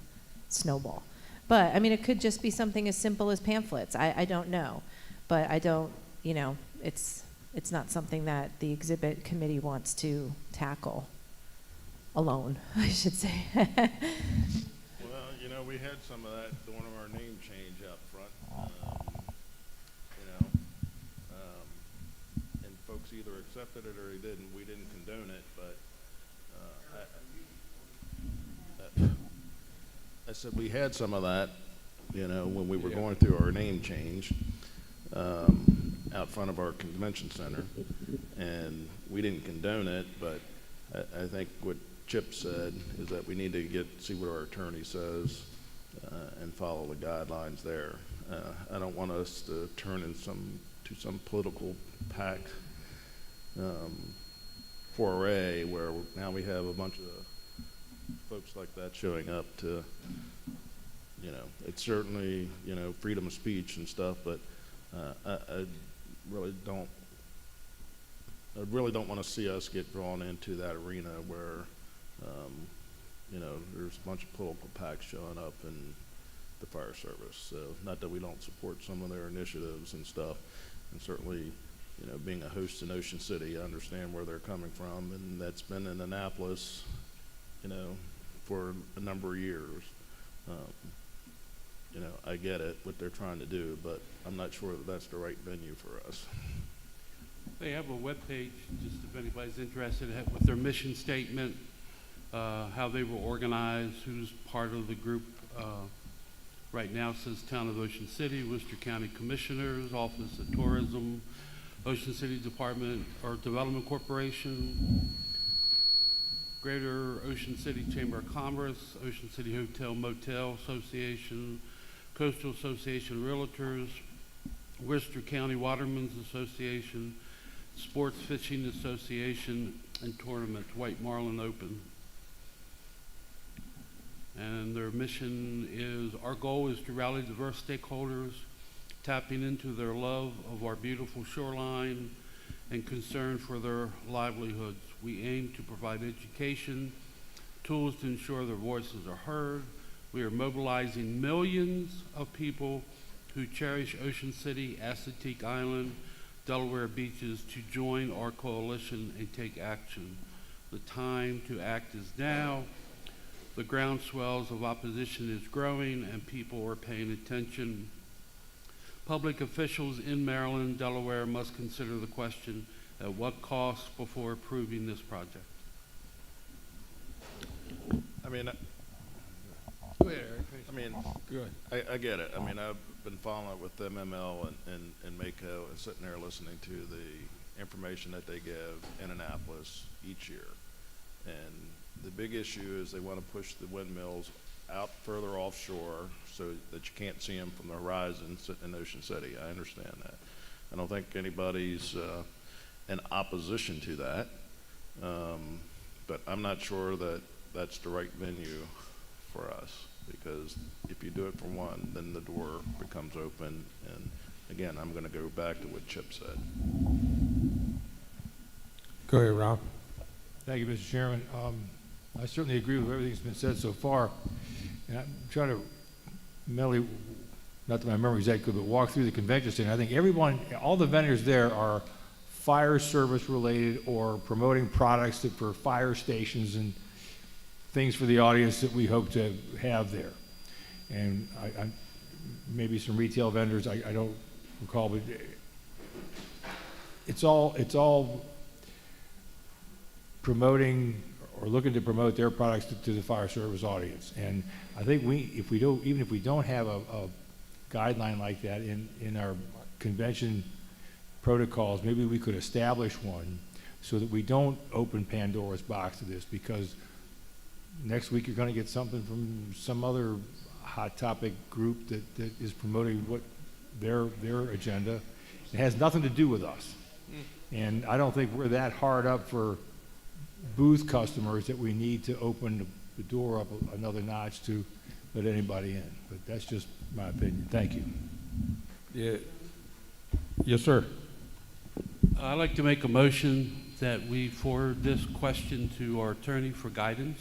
snowball. But I mean, it could just be something as simple as pamphlets. I don't know. But I don't, you know, it's not something that the exhibit committee wants to tackle alone, I should say. Well, you know, we had some of that during our name change out front, you know, and folks either accepted it or they didn't. We didn't condone it, but I said we had some of that, you know, when we were going through our name change. Out front of our convention center, and we didn't condone it, but I think what Chip said is that we need to see what our attorney says and follow the guidelines there. I don't want us to turn into some political PAC foray where now we have a bunch of folks like that showing up to, you know, it's certainly, you know, freedom of speech and stuff, but I really don't want to see us get drawn into that arena where, you know, there's a bunch of political PACs showing up in the fire service. So not that we don't support some of their initiatives and stuff, and certainly, you know, being a host in Ocean City, I understand where they're coming from, and that's been in Annapolis, you know, for a number of years. You know, I get it, what they're trying to do, but I'm not sure that that's the right venue for us. They have a webpage, just if anybody's interested, with their mission statement, how they were organized, who's part of the group. Right now it says Town of Ocean City, Worcester County Commissioners, Office of Tourism, Ocean City Department or Development Corporation, Greater Ocean City Chamber of Commerce, Ocean City Hotel Motel Association, Coastal Association of Realtors, Worcester County Watermen's Association, Sports Fishing Association, and Tournament, White Marlin Open. And their mission is, our goal is to rally diverse stakeholders, tapping into their love of our beautiful shoreline and concern for their livelihoods. We aim to provide education, tools to ensure their voices are heard. We are mobilizing millions of people who cherish Ocean City, Assateague Island, Delaware beaches to join our coalition and take action. The time to act is now. The groundswells of opposition is growing and people are paying attention. Public officials in Maryland, Delaware must consider the question, at what cost before approving this project? I mean, Go ahead, Eric. I mean, Good. I get it. I mean, I've been following it with MML and MACO and sitting there listening to the information that they give in Annapolis each year. And the big issue is they want to push the windmills out further offshore so that you can't see them from the horizon sitting in Ocean City. I understand that. I don't think anybody's in opposition to that. But I'm not sure that that's the right venue for us, because if you do it for one, then the door becomes open. And again, I'm going to go back to what Chip said. Go ahead, Ron. Thank you, Mr. Chairman. I certainly agree with everything that's been said so far. And I'm trying to mentally, not that my memory is that good, but walk through the convention center. I think everyone, all the vendors there are fire service related or promoting products for fire stations and things for the audience that we hope to have there. And I maybe some retail vendors, I don't recall, but it's all promoting or looking to promote their products to the fire service audience. And I think even if we don't have a guideline like that in our convention protocols, maybe we could establish one so that we don't open Pandora's box to this, because next week you're going to get something from some other hot topic group that is promoting what their agenda. It has nothing to do with us. And I don't think we're that hard up for booth customers that we need to open the door up another notch to let anybody in. But that's just my opinion. Thank you. Yeah. Yes, sir. I'd like to make a motion that we forward this question to our attorney for guidance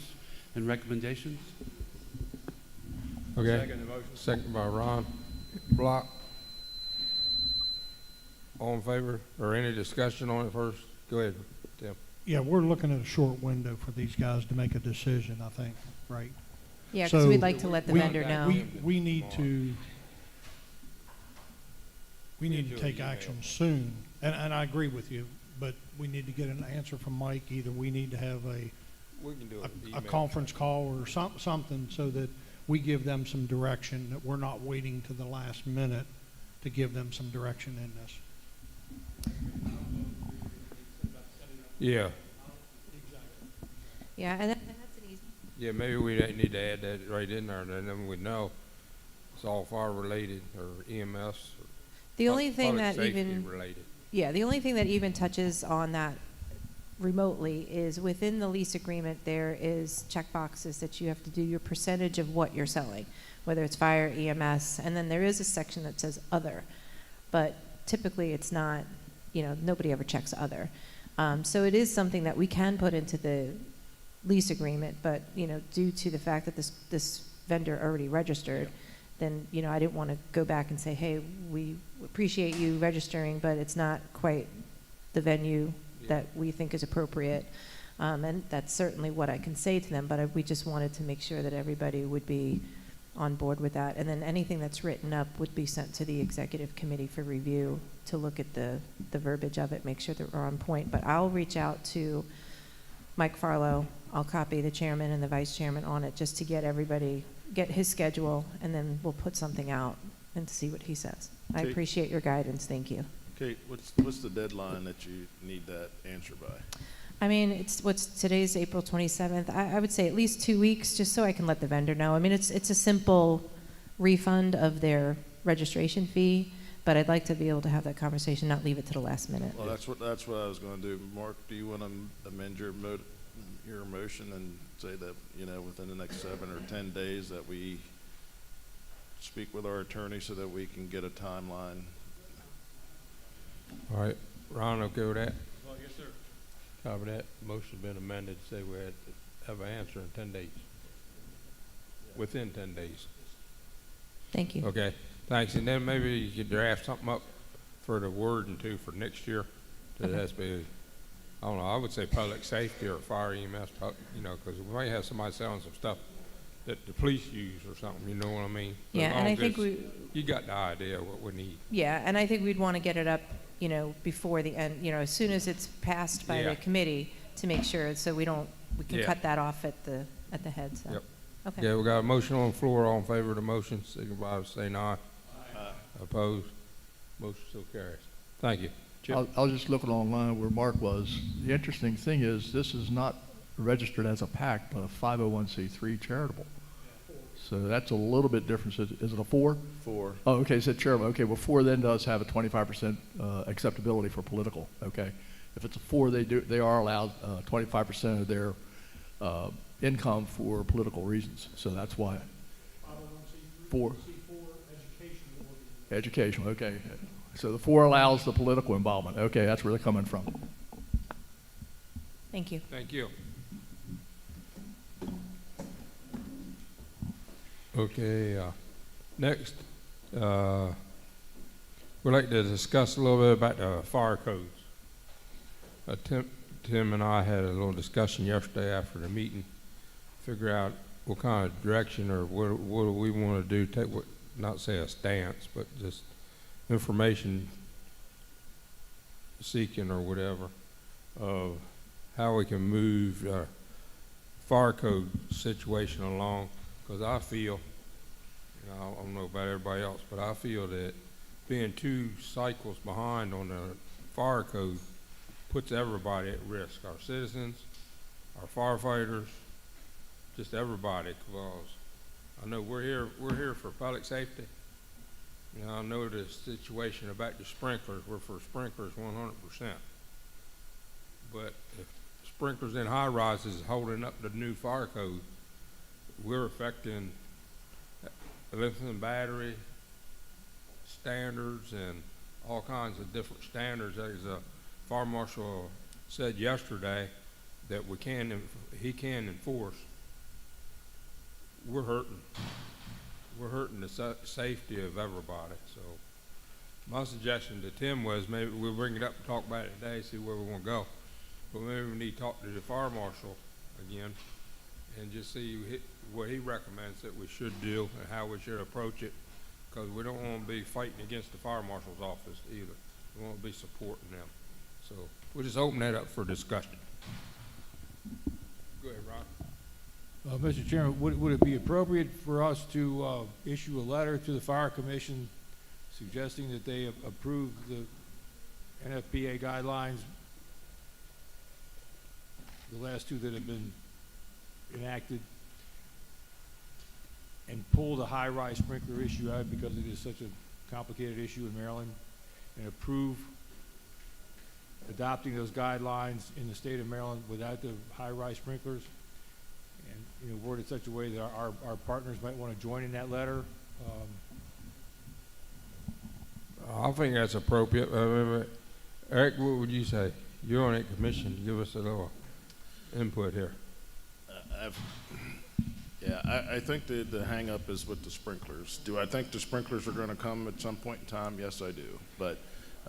and recommendations. Okay. Second the motion. Second by Ron. Block. All in favor, or any discussion on it first? Go ahead, Tim. Yeah, we're looking at a short window for these guys to make a decision, I think, right? Yeah, because we'd like to let the vendor know. We need to take action soon, and I agree with you, but we need to get an answer from Mike. Either we need to have a conference call or something so that we give them some direction, that we're not waiting to the last minute to give them some direction in this. Yeah. Yeah, and that's an easy. Yeah, maybe we need to add that right in there, and then we know it's all fire related or EMS. The only thing public that safety even related. Yeah, the only thing that even touches on that remotely is within the lease agreement there is check boxes that you have to do your percentage of what you're selling, whether it's fire, EMS, and then there is a section that says other, but typically it's not, nobody ever checks other. So it is something that we can put into the lease agreement, but due to the fact that this vendor already registered, then I didn't want to go back and say, hey, we appreciate you registering, but it's not quite the venue that we think is appropriate. And that's certainly what I can say to them, but we just wanted to make sure that everybody would be on board with that. And then anything that's written up would be sent to the executive committee for review to look at the verbiage of it, make sure that we're on point. But I'll reach out to Mike Farlow. I'll copy the chairman and the vice chairman on it just to get his schedule, and then we'll put something out and see what he says. I Kate? appreciate your guidance. Thank you. Kate, what's the deadline that you need that answer by? I mean, today's April 27th. I would say at least 2 weeks, just so I can let the vendor know. I mean, it's a simple refund of their registration fee, but I'd like to be able to have that conversation, not leave it to the last minute. Well, that's what I was going to do. Mark, do you want to amend your motion and say that, you know, within the next 7 or 10 days that we speak with our attorney so that we can get a timeline? All right, Ron, okay with that? Well, yes, sir. Copy that. Motion's been amended to say we had to have an answer in 10 days. Within 10 days. Thank you. Okay, thanks. And then maybe you could draft something up for the wording too for next year. That has to be, I don't know, I would say public safety or fire EMS, you know, because we might have somebody selling some stuff that the police use or something, you know what I mean? Yeah, and I think you got the idea of what we need. Yeah, and I think we'd want to get it up, you know, before the end, you know, as soon as it's passed by the committee to make sure, so we can cut that off at the head, so. Yep. Okay. Yeah, we got a motion on the floor. All in favor of the motion, signify by saying aye. Aye. Opposed? Motion still carries. Thank you. Chip? I was just looking online where Mark was. The interesting thing is this is not registered as a PAC, but a 501c3 charitable. So that's a little bit different. Is it a 4? 4. Oh, okay, so charitable. Okay, well, 4 then does have a 25% acceptability for political. Okay, if it's a 4, they are allowed 25% of their income for political reasons. So that's why. 4. Educational. Okay, so the 4 allows the political involvement. Okay, that's where they're coming from. Thank you. Thank you. Okay, next, we'd like to discuss a little bit about the fire codes. Tim and I had a little discussion yesterday after the meeting, figure out what kind of direction or what do we want to do, not say a stance, but just information seeking or whatever of how we can move fire code situation along. Because I feel, you know, I don't know about everybody else, but I feel that being 2 cycles behind on the fire code puts everybody at risk, our citizens, our firefighters, just everybody, because I know we're here for public safety. You know, I know the situation about the sprinklers, we're for sprinklers 100%. But if sprinklers in high rises holding up the new fire code, we're affecting lithium battery standards and all kinds of different standards. As a fire marshal said yesterday that he can enforce. We're hurting the safety of everybody. So my suggestion to Tim was maybe we'll bring it up and talk about it today, see where we want to go. But maybe we need to talk to the fire marshal again and just see what he recommends that we should do and how we should approach it, because we don't want to be fighting against the fire marshal's office either. We want to be supporting them. So we'll just open that up for discussion. Go ahead, Ron. Mr. Chairman, would it be appropriate for us to issue a letter to the Fire Commission suggesting that they approve the NFPA guidelines, the last 2 that have been enacted, and pull the high-rise sprinkler issue out because it is such a complicated issue in Maryland, and approve adopting those guidelines in the state of Maryland without the high-rise sprinklers, and, you know, word it such a way that our partners might want to join in that letter. I think that's appropriate. Eric, what would you say? You're on that commission. Give us a little input here. I think the hang up is with the sprinklers. Do I think the sprinklers are going to come at some point in time? Yes, I do. But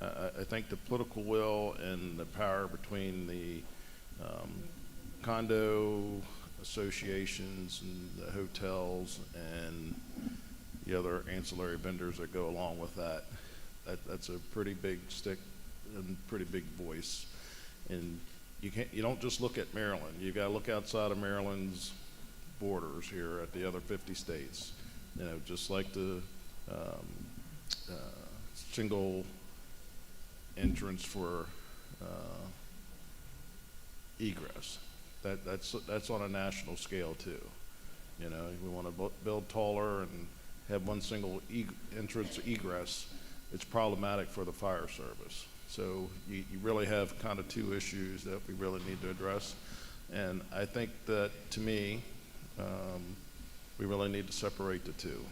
I think the political will and the power between the condo associations and the hotels and the other ancillary vendors that go along with that's a pretty big stick and pretty big voice. And you don't just look at Maryland. You got to look outside of Maryland's borders here at the other 50 states. You know, just like the single entrance for egress. That's on a national scale too. You know, we want to build taller and have one single entrance egress. It's problematic for the fire service. So you really have kind of two issues that we really need to address. And I think that, to me, we really need to separate the two,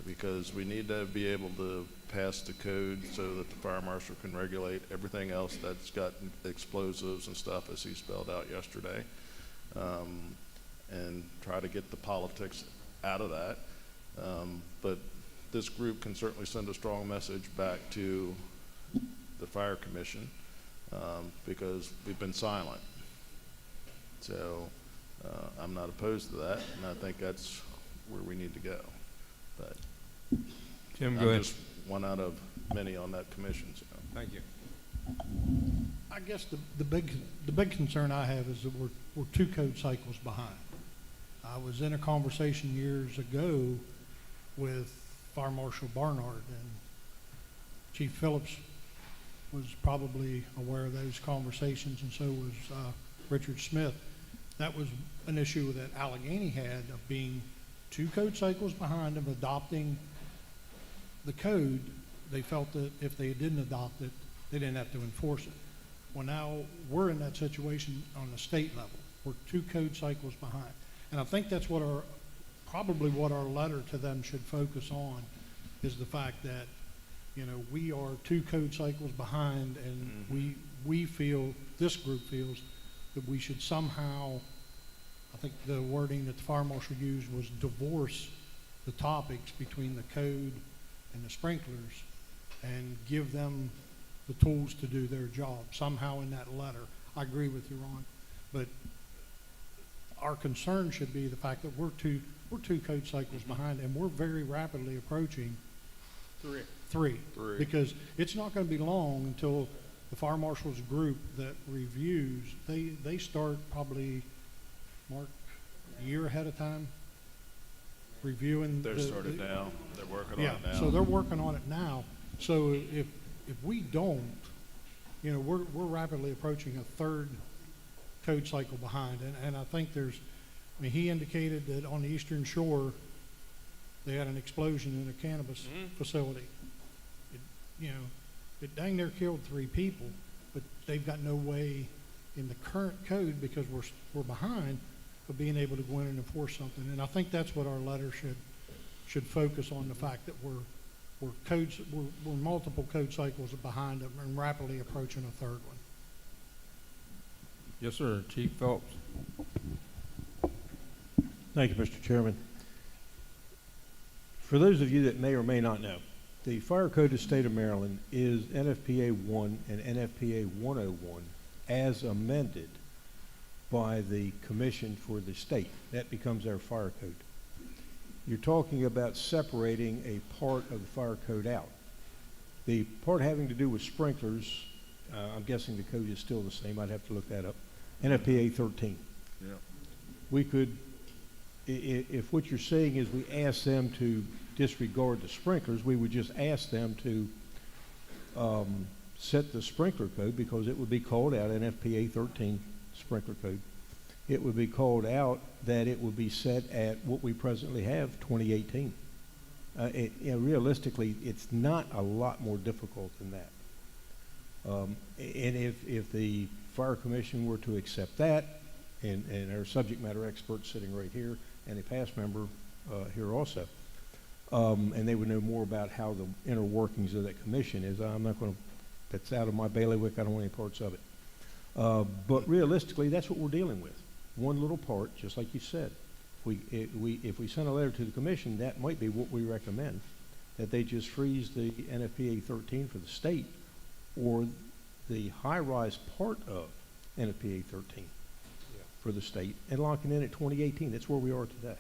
because we need to be able to pass the code so that the fire marshal can regulate everything else that's got explosives and stuff, as he spelled out yesterday, and try to get the politics out of that. But this group can certainly send a strong message back to the Fire Commission, because we've been silent. So I'm not opposed to that, and I think that's where we need to go. But Jim, go I'm ahead. just one out of many on that commission. So. Thank you. I guess the big concern I have is that we're 2 code cycles behind. I was in a conversation years ago with Fire Marshal Barnard, and Chief Phillips was probably aware of those conversations, and so was Richard Smith. That was an issue that Allegheny had of being 2 code cycles behind of adopting the code. They felt that if they didn't adopt it, they didn't have to enforce it. Well, now we're in that situation on the state level. We're 2 code cycles behind. And I think that's what probably what our letter to them should focus on, is the fact that, you know, we are 2 code cycles behind, and we feel, this group feels, that we should somehow, I think the wording that the fire marshal used was divorce the topics between the code and the sprinklers and give them the tools to do their job somehow in that letter. I agree with you, Ron, but our concern should be the fact that we're two code cycles behind, and we're very rapidly approaching three. Because it's not going to be long until the fire marshal's group that reviews, they start probably, Mark, a year ahead of time reviewing. They're started now. They're working on it now. So they're working on it now. So if we don't, you know, we're rapidly approaching a 3rd code cycle behind. And I think I mean, he indicated that on the Eastern Shore, they had an explosion in a cannabis facility. It dang near killed 3 people, but they've got no way in the current code, because we're behind, of being able to go in and enforce something. And I think that's what our letter should focus on, the fact that we're multiple code cycles behind them and rapidly approaching a 3rd one. Yes, sir. Chief Phillips. Thank you, Mr. Chairman. For those of you that may or may not know, the Fire Code of the State of Maryland is NFPA 1 and NFPA 101 as amended by the Commission for the state. That becomes our fire code. You're talking about separating a part of the fire code out. The part having to do with sprinklers, I'm guessing the code is still the same. I'd have to look that up. NFPA 13. Yeah. We could, if what you're saying is we ask them to disregard the sprinklers, we would just ask them to set the sprinkler code, because it would be called out, NFPA 13 sprinkler code. It would be called out that it would be set at what we presently have, 2018. Realistically, it's not a lot more difficult than that. And if the Fire Commission were to accept that, and our subject matter expert sitting right here, and a past member here also, and they would know more about how the inner workings of that commission is. I'm not going to, that's out of my bailiwick. I don't want any parts of it. But realistically, that's what we're dealing with. One little part, just like you said. If we send a letter to the commission, that might be what we recommend, that they just freeze the NFPA 13 for the state or the high-rise part of NFPA 13 for the state and locking in at 2018. That's where we are today.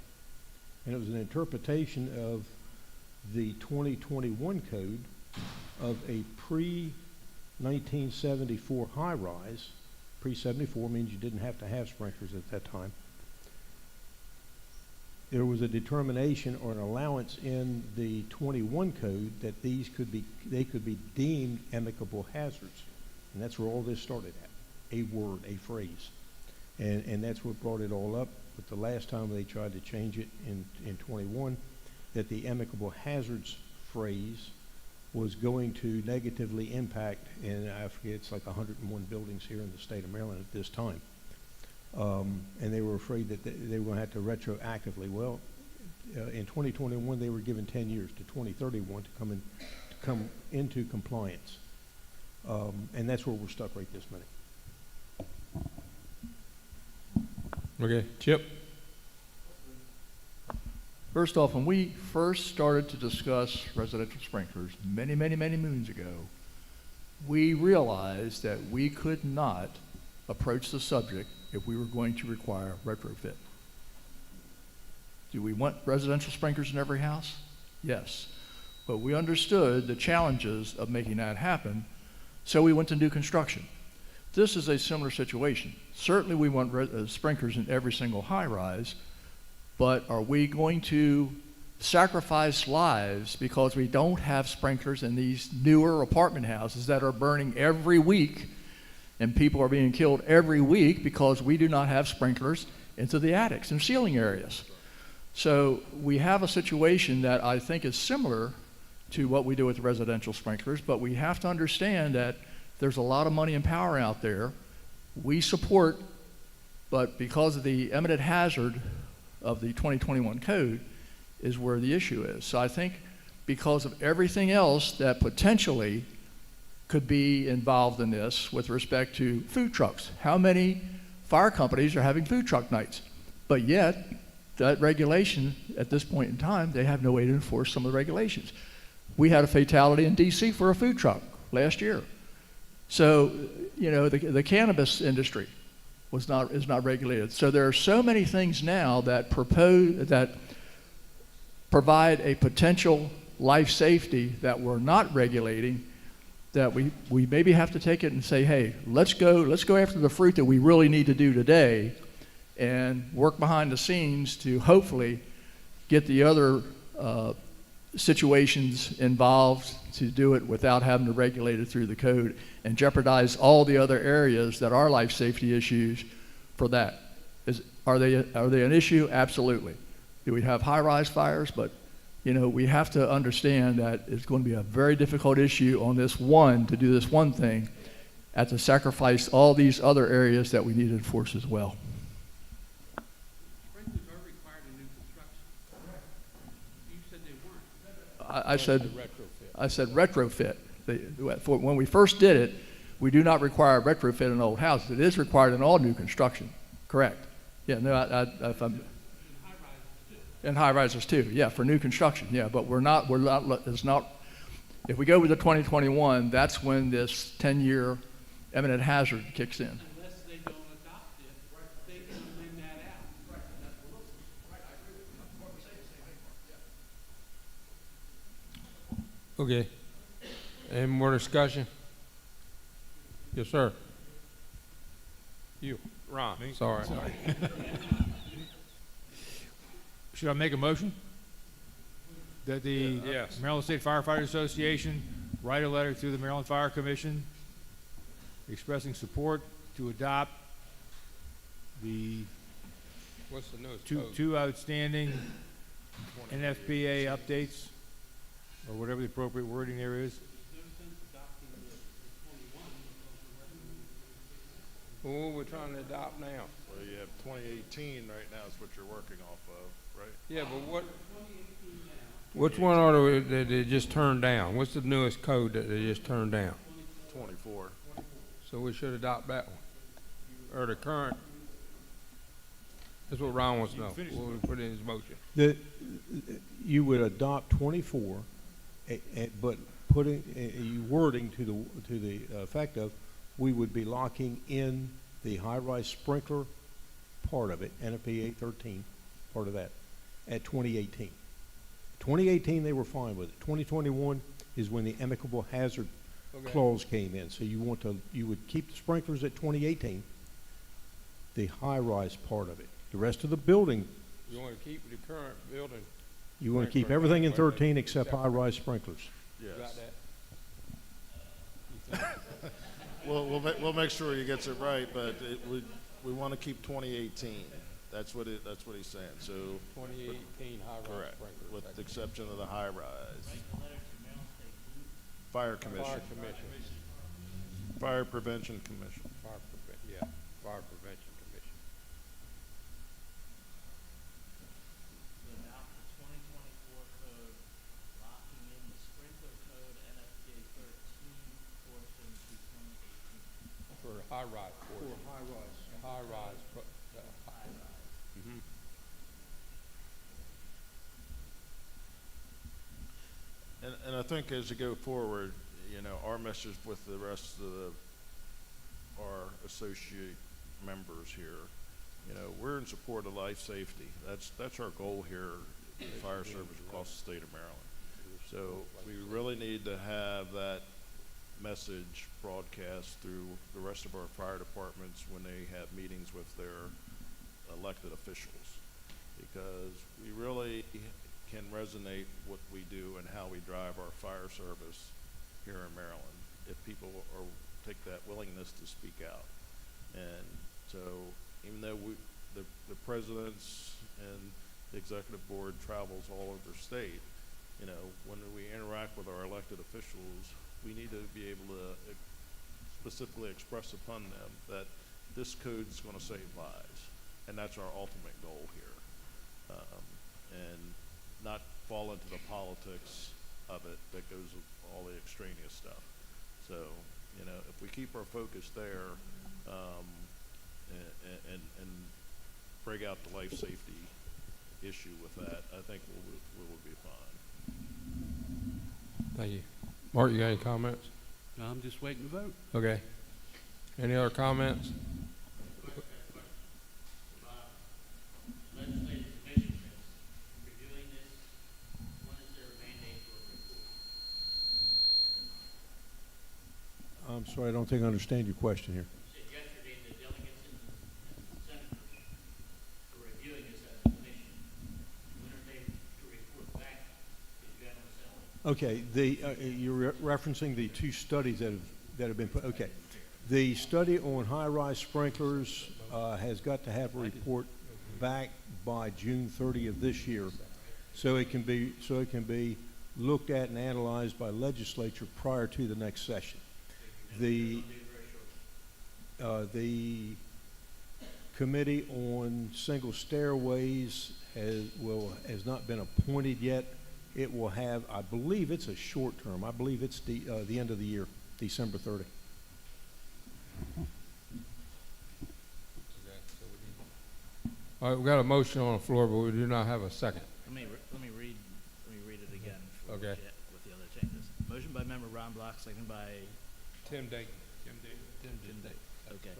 And it was an interpretation of the 2021 code of a pre-1974 high-rise. Pre-74 means you didn't have to have sprinklers at that time. There was a determination or an allowance in the 21 code that they could be deemed amicable hazards. And that's where all this started at, a word, a phrase. And that's what brought it all up. But the last time they tried to change it in 21, that the amicable hazards phrase was going to negatively impact, and I forget, it's like 101 buildings here in the state of Maryland at this time. And they were afraid that they were going to have to retroactively. Well, in 2021, they were given 10 years to 2031 to come into compliance. And that's where we're stuck right this minute. Okay, Chip? First off, when we first started to discuss residential sprinklers many, many, many moons ago, we realized that we could not approach the subject if we were going to require retrofit. Do we want residential sprinklers in every house? Yes. But we understood the challenges of making that happen, so we went to new construction. This is a similar situation. Certainly we want sprinklers in every single high-rise, but are we going to sacrifice lives because we don't have sprinklers in these newer apartment houses that are burning every week, and people are being killed every week because we do not have sprinklers into the attics and ceiling areas? So we have a situation that I think is similar to what we do with residential sprinklers, but we have to understand that there's a lot of money and power out there. We support, but because of the imminent hazard of the 2021 code is where the issue is. So I think because of everything else that potentially could be involved in this with respect to food trucks. How many fire companies are having food truck nights? But yet, that regulation, at this point in time, they have no way to enforce some of the regulations. We had a fatality in DC for a food truck last year. So, you know, the cannabis industry is not regulated. So there are so many things now that provide a potential life safety that we're not regulating, that we maybe have to take it and say, hey, let's go after the fruit that we really need to do today and work behind the scenes to hopefully get the other situations involved to do it without having to regulate it through the code and jeopardize all the other areas that are life safety issues for that. Are they an issue? Absolutely. Do we have high-rise fires? But you know, we have to understand that it's going to be a very difficult issue on this one to do this one thing at the sacrifice all these other areas that we need to enforce as well. Sprinklers are required in new construction. You said they weren't. I said retrofit. When we first did it, we do not require retrofit in old houses. It is required in all new construction. Correct. Yeah. No. If I'm. And high rises too, yeah, for new construction, yeah, but it's not, if we go with the 2021, that's when this 10-year imminent hazard kicks in. Unless they don't adopt it, they can amend that out. Okay. Any more discussion? Yes, sir. You, Ron. Sorry. Should I make a motion that the Yes. Maryland State Firefighters Association write a letter to the Maryland Fire Commission expressing support to adopt the What's the newest code? two outstanding NFPA updates, or whatever the appropriate wording there is? Well, what we're trying to adopt now. Well, you have 2018 right now is what you're working off of, right? Yeah, but which one are they that they just turned down? What's the newest code that they just turned down? 24. So we should adopt that one. Or the current. That's what Ron wants to know. What we put in his motion. You would adopt 24, but putting wording to the effect of, we would be locking in the high-rise sprinkler part of it, NFPA 813, part of that, at 2018. 2018, they were fine with it. 2021 is when the amicable hazard clause came in. So you would keep the sprinklers at 2018, the high-rise part of it. The rest of the building, You want to keep the current building? you want to keep everything in 13 except high-rise sprinklers. You got Yes. that? We'll make sure he gets it right, but we want to keep 2018. That's what he's saying. So 2018 high-rise correct, sprinklers. with the exception of the high rise. Fire Commission. Fire Commission. Fire Prevention Commission. Fire Prevention Commission. Adopt the 2024 code, locking in the sprinkler code NFPA 13 portion to 2018. For high-rise portion. high-rise. High-rise. And I think as you go forward, our message with the rest of our associate members here, we're in support of life safety. That's our goal here in the fire service across the state of Maryland. So we really need to have that message broadcast through the rest of our fire departments when they have meetings with their elected officials, because we really can resonate what we do and how we drive our fire service here in Maryland if people take that willingness to speak out. And so even though the presidents and the executive board travels all over the state, when we interact with our elected officials, we need to be able to specifically express upon them that this code is going to save lives, and that's our ultimate goal here, and not fall into the politics of it that goes with all the extraneous stuff. So, if we keep our focus there, and break out the life safety issue with that, I think we'll be fine. Thank you. Mark, you got any comments? I'm just waiting to vote. Okay. Any other comments? Legislative commission reviewing this, when is their mandate for a report? I'm sorry, I don't think I understand your question here. You said yesterday the delegates and the senators were reviewing this as a commission. When are they to report back to the General Assembly? Okay, you're referencing the two studies that have been put. Okay, the study on high-rise sprinklers has got to have a report back by June 30 of this year, so it can be looked at and analyzed by legislature prior to the next session. The committee on single stairways has not been appointed yet. It will have, I believe it's a short term. I believe it's the end of the year, December 30. All right, we got a motion on the floor, but we do not have a second. Let me read it again. Okay. With the other changes. Motion by member Ron Block, second by Tim Dayton. Okay.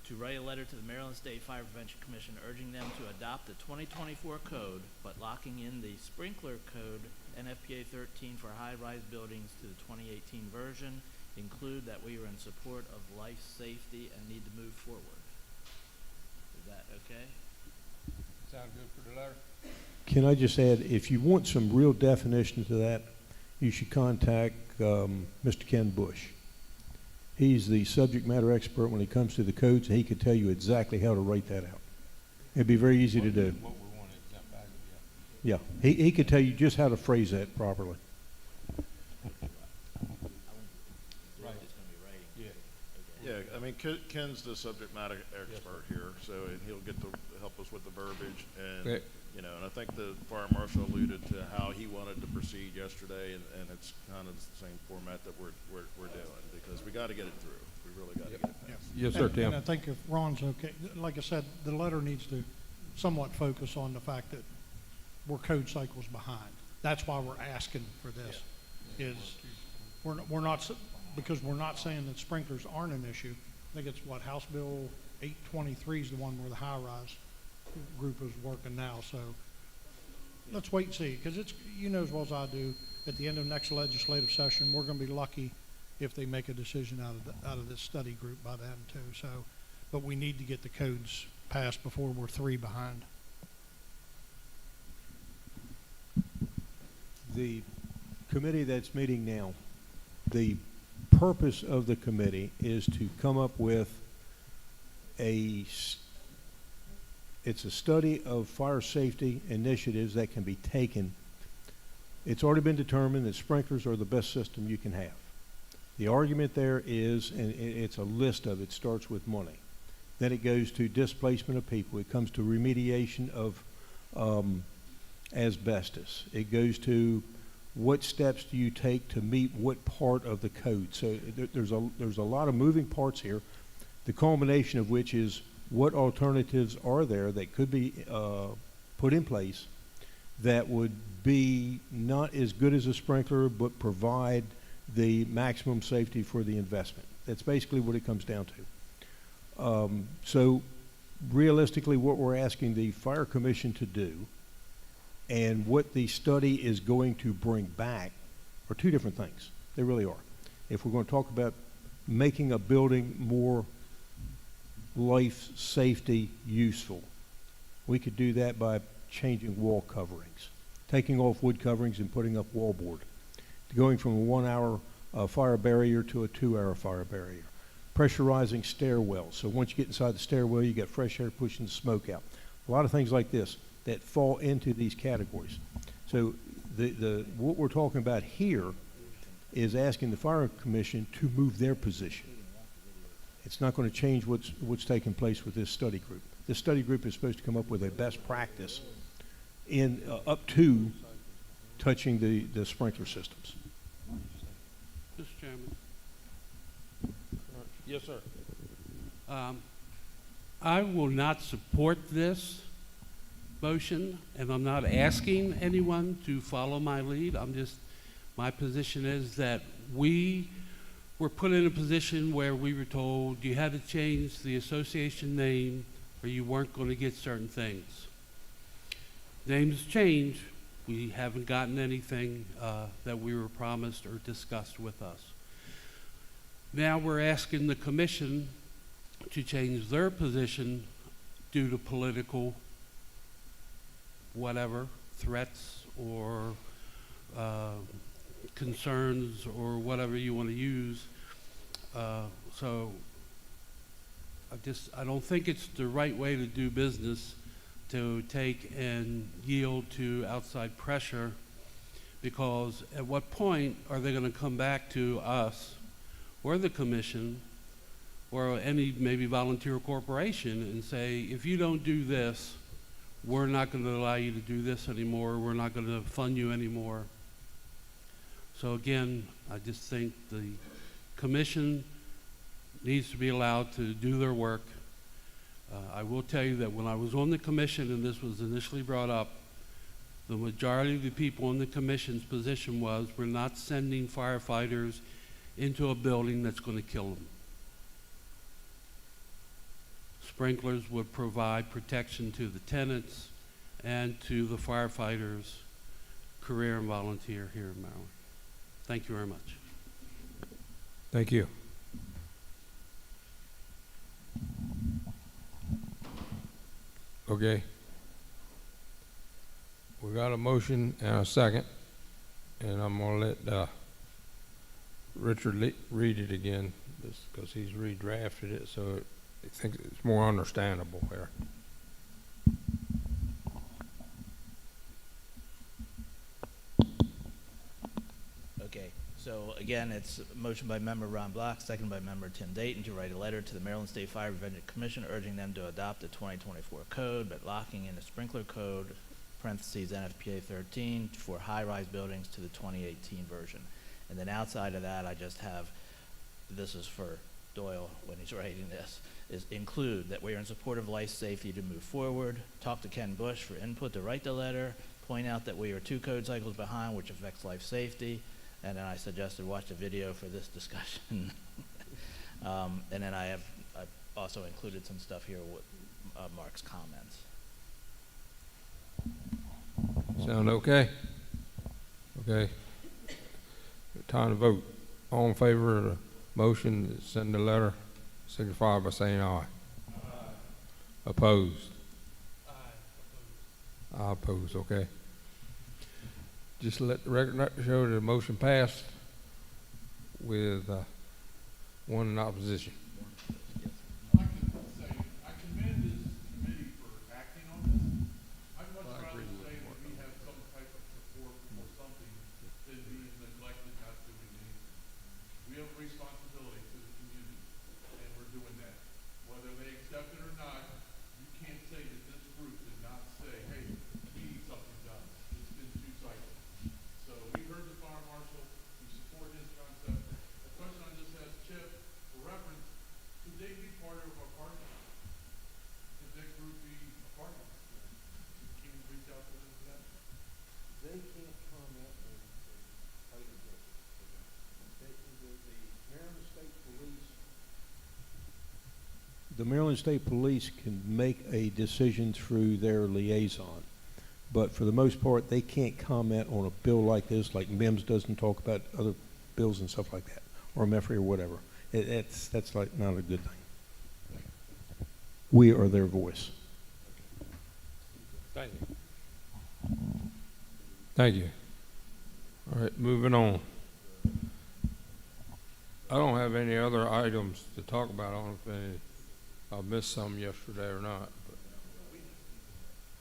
To write a letter to the Maryland State Fire Prevention Commission urging them to adopt the 2024 code, but locking in the sprinkler code NFPA 13 for high-rise buildings to the 2018 version. Include that we are in support of life safety and need to move forward. Is that okay? Sound good for the letter? Can I just add, if you want some real definition to that, you should contact Mr. Ken Bush. He's the subject matter expert when it comes to the codes, and he could tell you exactly how to write that out. It'd be very easy to do. What we want to exempt back, Yeah, he could tell you just how to phrase that properly. Yeah, I mean, Ken's the subject matter expert here, so and he'll get to help us with the verbiage, and Okay. and I think the fire marshal alluded to how he wanted to proceed yesterday, and it's kind of the same format that we're doing, because we got to get it through. We really got to get it passed. Yes, sir, Tim. And I think if Ron's okay, like I said, the letter needs to somewhat focus on the fact that we're code cycles behind. That's why we're asking for this, is we're not, because we're not saying that sprinklers aren't an issue. I think it's what, House Bill 823 is the one where the high-rise group is working now, so let's wait and see, because it's, you know as well as I do, at the end of next legislative session, we're going to be lucky if they make a decision out of this study group by then too. So, but we need to get the codes passed before we're 3 behind. The committee that's meeting now, the purpose of the committee is to come up with it's a study of fire safety initiatives that can be taken. It's already been determined that sprinklers are the best system you can have. The argument there is, and it's a list of it, starts with money. Then it goes to displacement of people. It comes to remediation of asbestos. It goes to what steps do you take to meet what part of the code. So there's a lot of moving parts here, the culmination of which is what alternatives are there that could be put in place that would be not as good as a sprinkler but provide the maximum safety for the investment. That's basically what it comes down to. So realistically, what we're asking the Fire Commission to do and what the study is going to bring back are two different things. They really are. If we're going to talk about making a building more life safety useful, we could do that by changing wall coverings, taking off wood coverings and putting up wallboard, going from a 1 hour fire barrier to a 2 hour fire barrier, pressurizing stairwells. So once you get inside the stairwell, you get fresh air pushing the smoke out. A lot of things like this that fall into these categories. So what we're talking about here is asking the Fire Commission to move their position. It's not going to change what's taking place with this study group. This study group is supposed to come up with a best practice in up to touching the sprinkler systems. Mr. Chairman. Yes, sir. I will not support this motion, and I'm not asking anyone to follow my lead. My position is that we were put in a position where we were told you had to change the association name or you weren't going to get certain things. Names change. We haven't gotten anything that we were promised or discussed with us. Now we're asking the commission to change their position due to political whatever, threats or concerns or whatever you want to use. So I don't think it's the right way to do business to take and yield to outside pressure, because at what point are they going to come back to us or the commission or any maybe volunteer corporation and say, if you don't do this, we're not going to allow you to do this anymore, we're not going to fund you anymore. So again, I just think the commission needs to be allowed to do their work. I will tell you that when I was on the commission and this was initially brought up, the majority of the people in the commission's position was we're not sending firefighters into a building that's going to kill them. Sprinklers would provide protection to the tenants and to the firefighters, career and volunteer here in Maryland. Thank you very much. Thank you. Okay. We got a motion and a second, and I'm going to let Richard read it again, because he's redrafted it, so I think it's more understandable there. Okay, so again, it's a motion by member Ron Block, second by member Tim Dayton to write a letter to the Maryland State Fire Prevention Commission urging them to adopt the 2024 code, but locking in a sprinkler code, parentheses NFPA 13, for high-rise buildings to the 2018 version. And then outside of that, I just have, this is for Doyle when he's writing this, is include that we are in support of life safety to move forward, talk to Ken Bush for input to write the letter, point out that we are 2 code cycles behind, which affects life safety, And then I suggested watch a video for this discussion. And then I've also included some stuff here with Mark's comments. Sound okay? Okay. Time to vote. All in favor of the motion, send the letter, signify by saying aye. Opposed? I oppose, okay. Just let the record show that the motion passed with one in opposition. I commend this committee for acting on this. I'd much rather say that we have some type of support for something than being neglected, not doing anything. We have a responsibility to the community, and we're doing that. Whether they accept it or not, you can't say that this group did not say, hey, we need something done. It's been 2 cycles. So we heard the fire marshal, we support his concept. The question I just asked Chip, for reference, could they be part of our partner? Could that group be a partner? Can we reach out to them for that? They can't comment on items of it. The Maryland State Police can make a decision through their liaison, but for the most part, they can't comment on a bill like this, like MIMS doesn't talk about other bills and stuff like that, or MEFRE or whatever. That's like not a good thing. We are their voice. Thank you. Thank you. All right, moving on. I don't have any other items to talk about. I don't know if I missed some yesterday or not.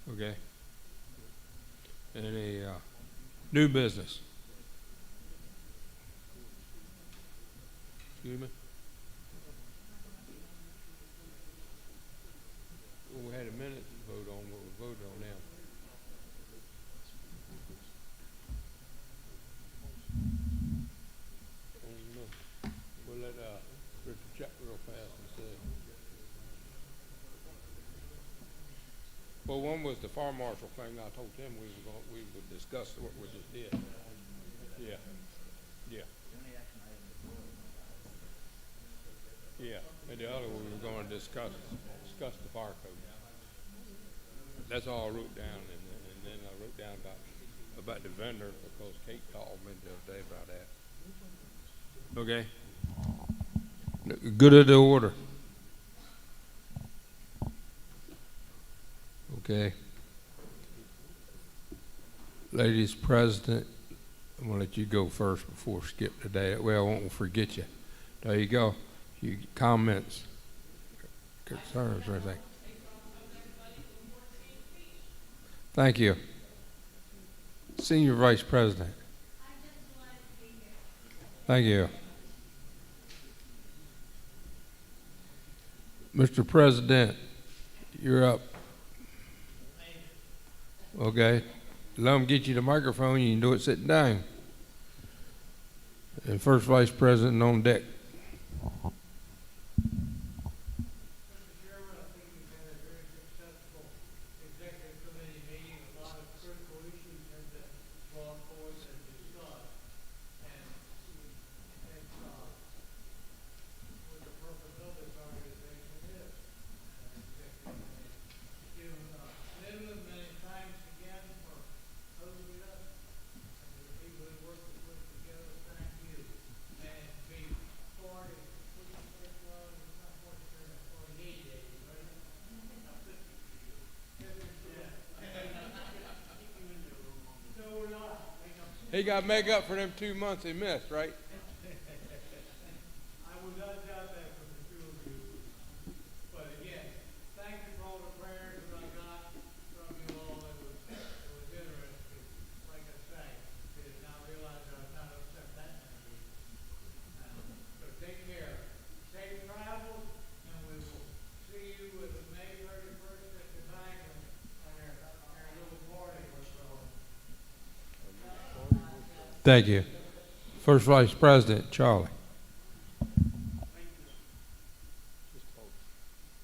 But okay. Any new business? Excuse me? Well, we had a minute to vote on what we voted on now. We'll let Richard check real fast and see. Well, one was the fire marshal thing. I told him we would discuss what we just did. Yeah. Yeah. Yeah. And the other one we were going to discuss the fire code. That's all I wrote down, and then I wrote down about the vendor because Kate called me the other day about that. Okay. Good of the order. Okay. Ladies President, I'm going to let you go first before Skip today. Well, I won't forget you. There you go. You comments, concerns, or anything. Thank you. Senior Vice President. Thank you. Mr. President, you're up. Okay. Let them get you the microphone. You can do it sitting down. And First Vice President on deck. He got to make up for them 2 months he missed, right? I would not doubt that from the two of you. But again, thank you for all the prayers that I got from you all. It was interesting. Like I say, I did not realize I was not upset that many weeks. So take care. Safe travels, and we will see you with May 31st at the bank on our little party or so. Thank you. First Vice President, Charlie.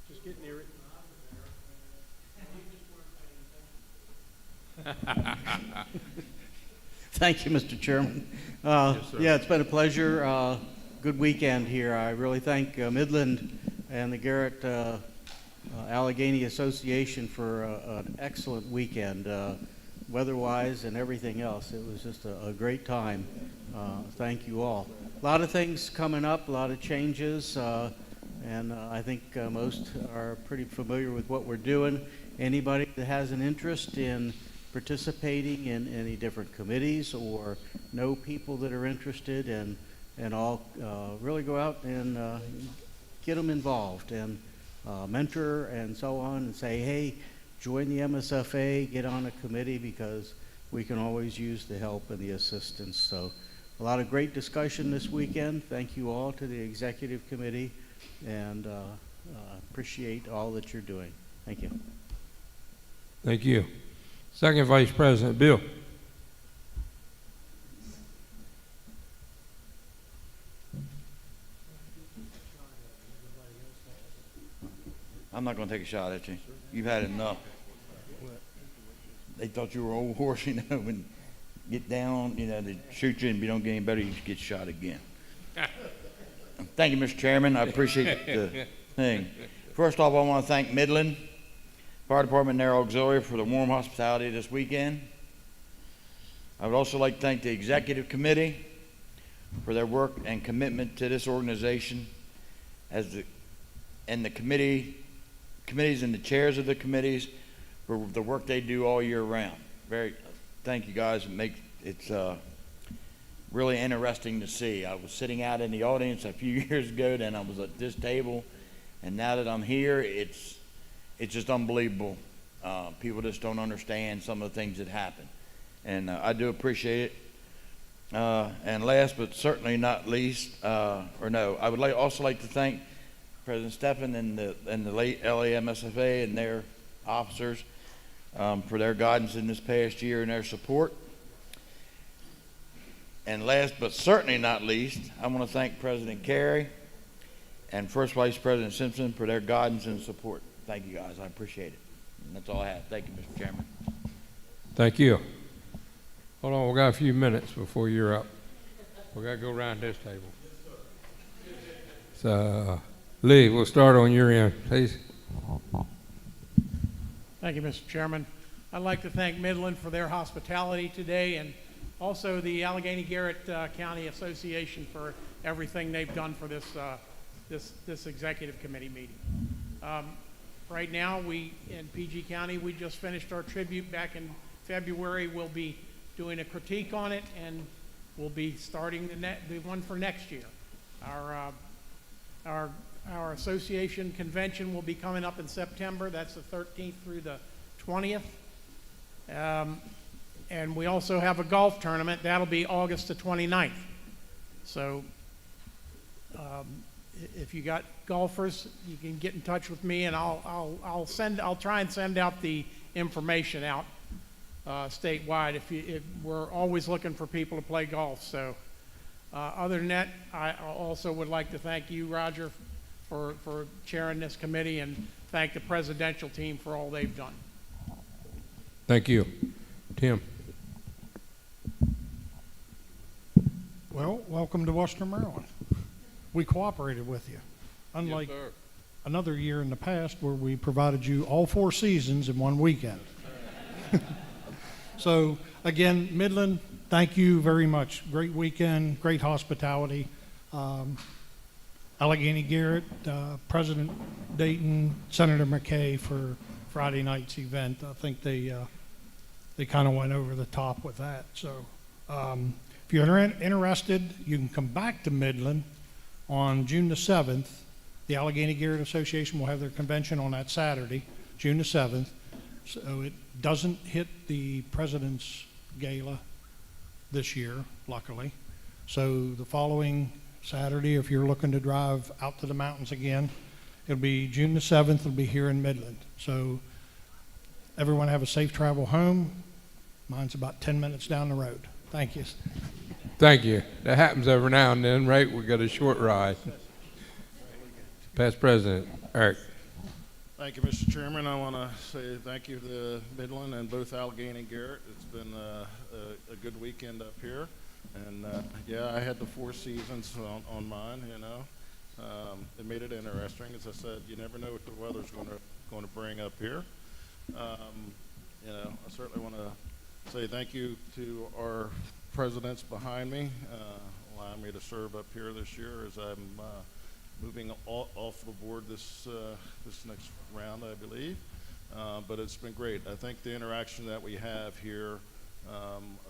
Just get near it. Thank you, Mr. Chairman. Yes, sir. Yeah, it's been a pleasure. Good weekend here. I really thank Midland and the Garrett Allegheny Association for an excellent weekend, weather-wise and everything else. It was just a great time. Thank you all. A lot of things coming up, a lot of changes, and I think most are pretty familiar with what we're doing. Anybody that has an interest in participating in any different committees or know people that are interested and all, really go out and get them involved and mentor and so on, and say, hey, join the MSFA, get on a committee, because we can always use the help and the assistance. So a lot of great discussion this weekend. Thank you all to the executive committee, and appreciate all that you're doing. Thank you. Thank you. Second Vice President, Bill. I'm not going to take a shot at you. You've had enough. They thought you were old horse, you know, and get down, you know, they shoot you, and if you don't get any better, you get shot again. Thank you, Mr. Chairman. I appreciate the thing. First off, I want to thank Midland Fire Department and their auxiliary for the warm hospitality this weekend. I would also like to thank the executive committee for their work and commitment to this organization, and the committees and the chairs of the committees for the work they do all year round. Thank you guys. It's really interesting to see. I was sitting out in the audience a few years ago, then I was at this table, and now that I'm here, it's just unbelievable. People just don't understand some of the things that happen, and I do appreciate it. And last but certainly not least, I would also like to thank President Stephan and the late LAMSFA and their officers for their guidance in this past year and their support. And last but certainly not least, I want to thank President Carey and First Vice President Simpson for their guidance and support. Thank you, guys. I appreciate it. And that's all I have. Thank you, Mr. Chairman. Thank you. Hold on, we got a few minutes before you're up. We got to go around this table. So, Lee, we'll start on your end, please. Thank you, Mr. Chairman. I'd like to thank Midland for their hospitality today, and also the Allegheny Garrett County Association for everything they've done for this executive committee meeting. Right now, in PG County, we just finished our tribute back in February. We'll be doing a critique on it, and we'll be starting the one for next year. Our association convention will be coming up in September. That's the 13th through the 20th. And we also have a golf tournament. That'll be August the 29th. So if you got golfers, you can get in touch with me, and I'll try and send out the information out statewide. If we're always looking for people to play golf. So other than that, I also would like to thank you, Roger, for chairing this committee, and thank the presidential team for all they've done. Thank you. Tim. Well, welcome to Western Maryland. We cooperated with you, unlike another year in the past where we provided you all 4 seasons in one weekend. So again, Midland, thank you very much. Great weekend, great hospitality. Allegheny Garrett, President Dayton, Senator McKay for Friday night's event. I think they kind of went over the top with that. So if you're interested, you can come back to Midland on June the 7th. The Allegheny Garrett Association will have their convention on that Saturday, June the 7th. So it doesn't hit the President's Gala this year, luckily. So the following Saturday, if you're looking to drive out to the mountains again, it'll be June the 7th. It'll be here in Midland. So everyone have a safe travel home. Mine's about 10 minutes down the road. Thank you. Thank you. That happens every now and then, right? We got a short ride. Past President, Eric. Thank you, Mr. Chairman. I want to say thank you to Midland and both Allegheny and Garrett. It's been a good weekend up here. And yeah, I had the Four Seasons on mine, you know. It made it interesting. As I said, you never know what the weather's going to bring up here. You know, I certainly want to say thank you to our presidents behind me, allowing me to serve up here this year as I'm moving off the board this next round, I believe. But it's been great. I think the interaction that we have here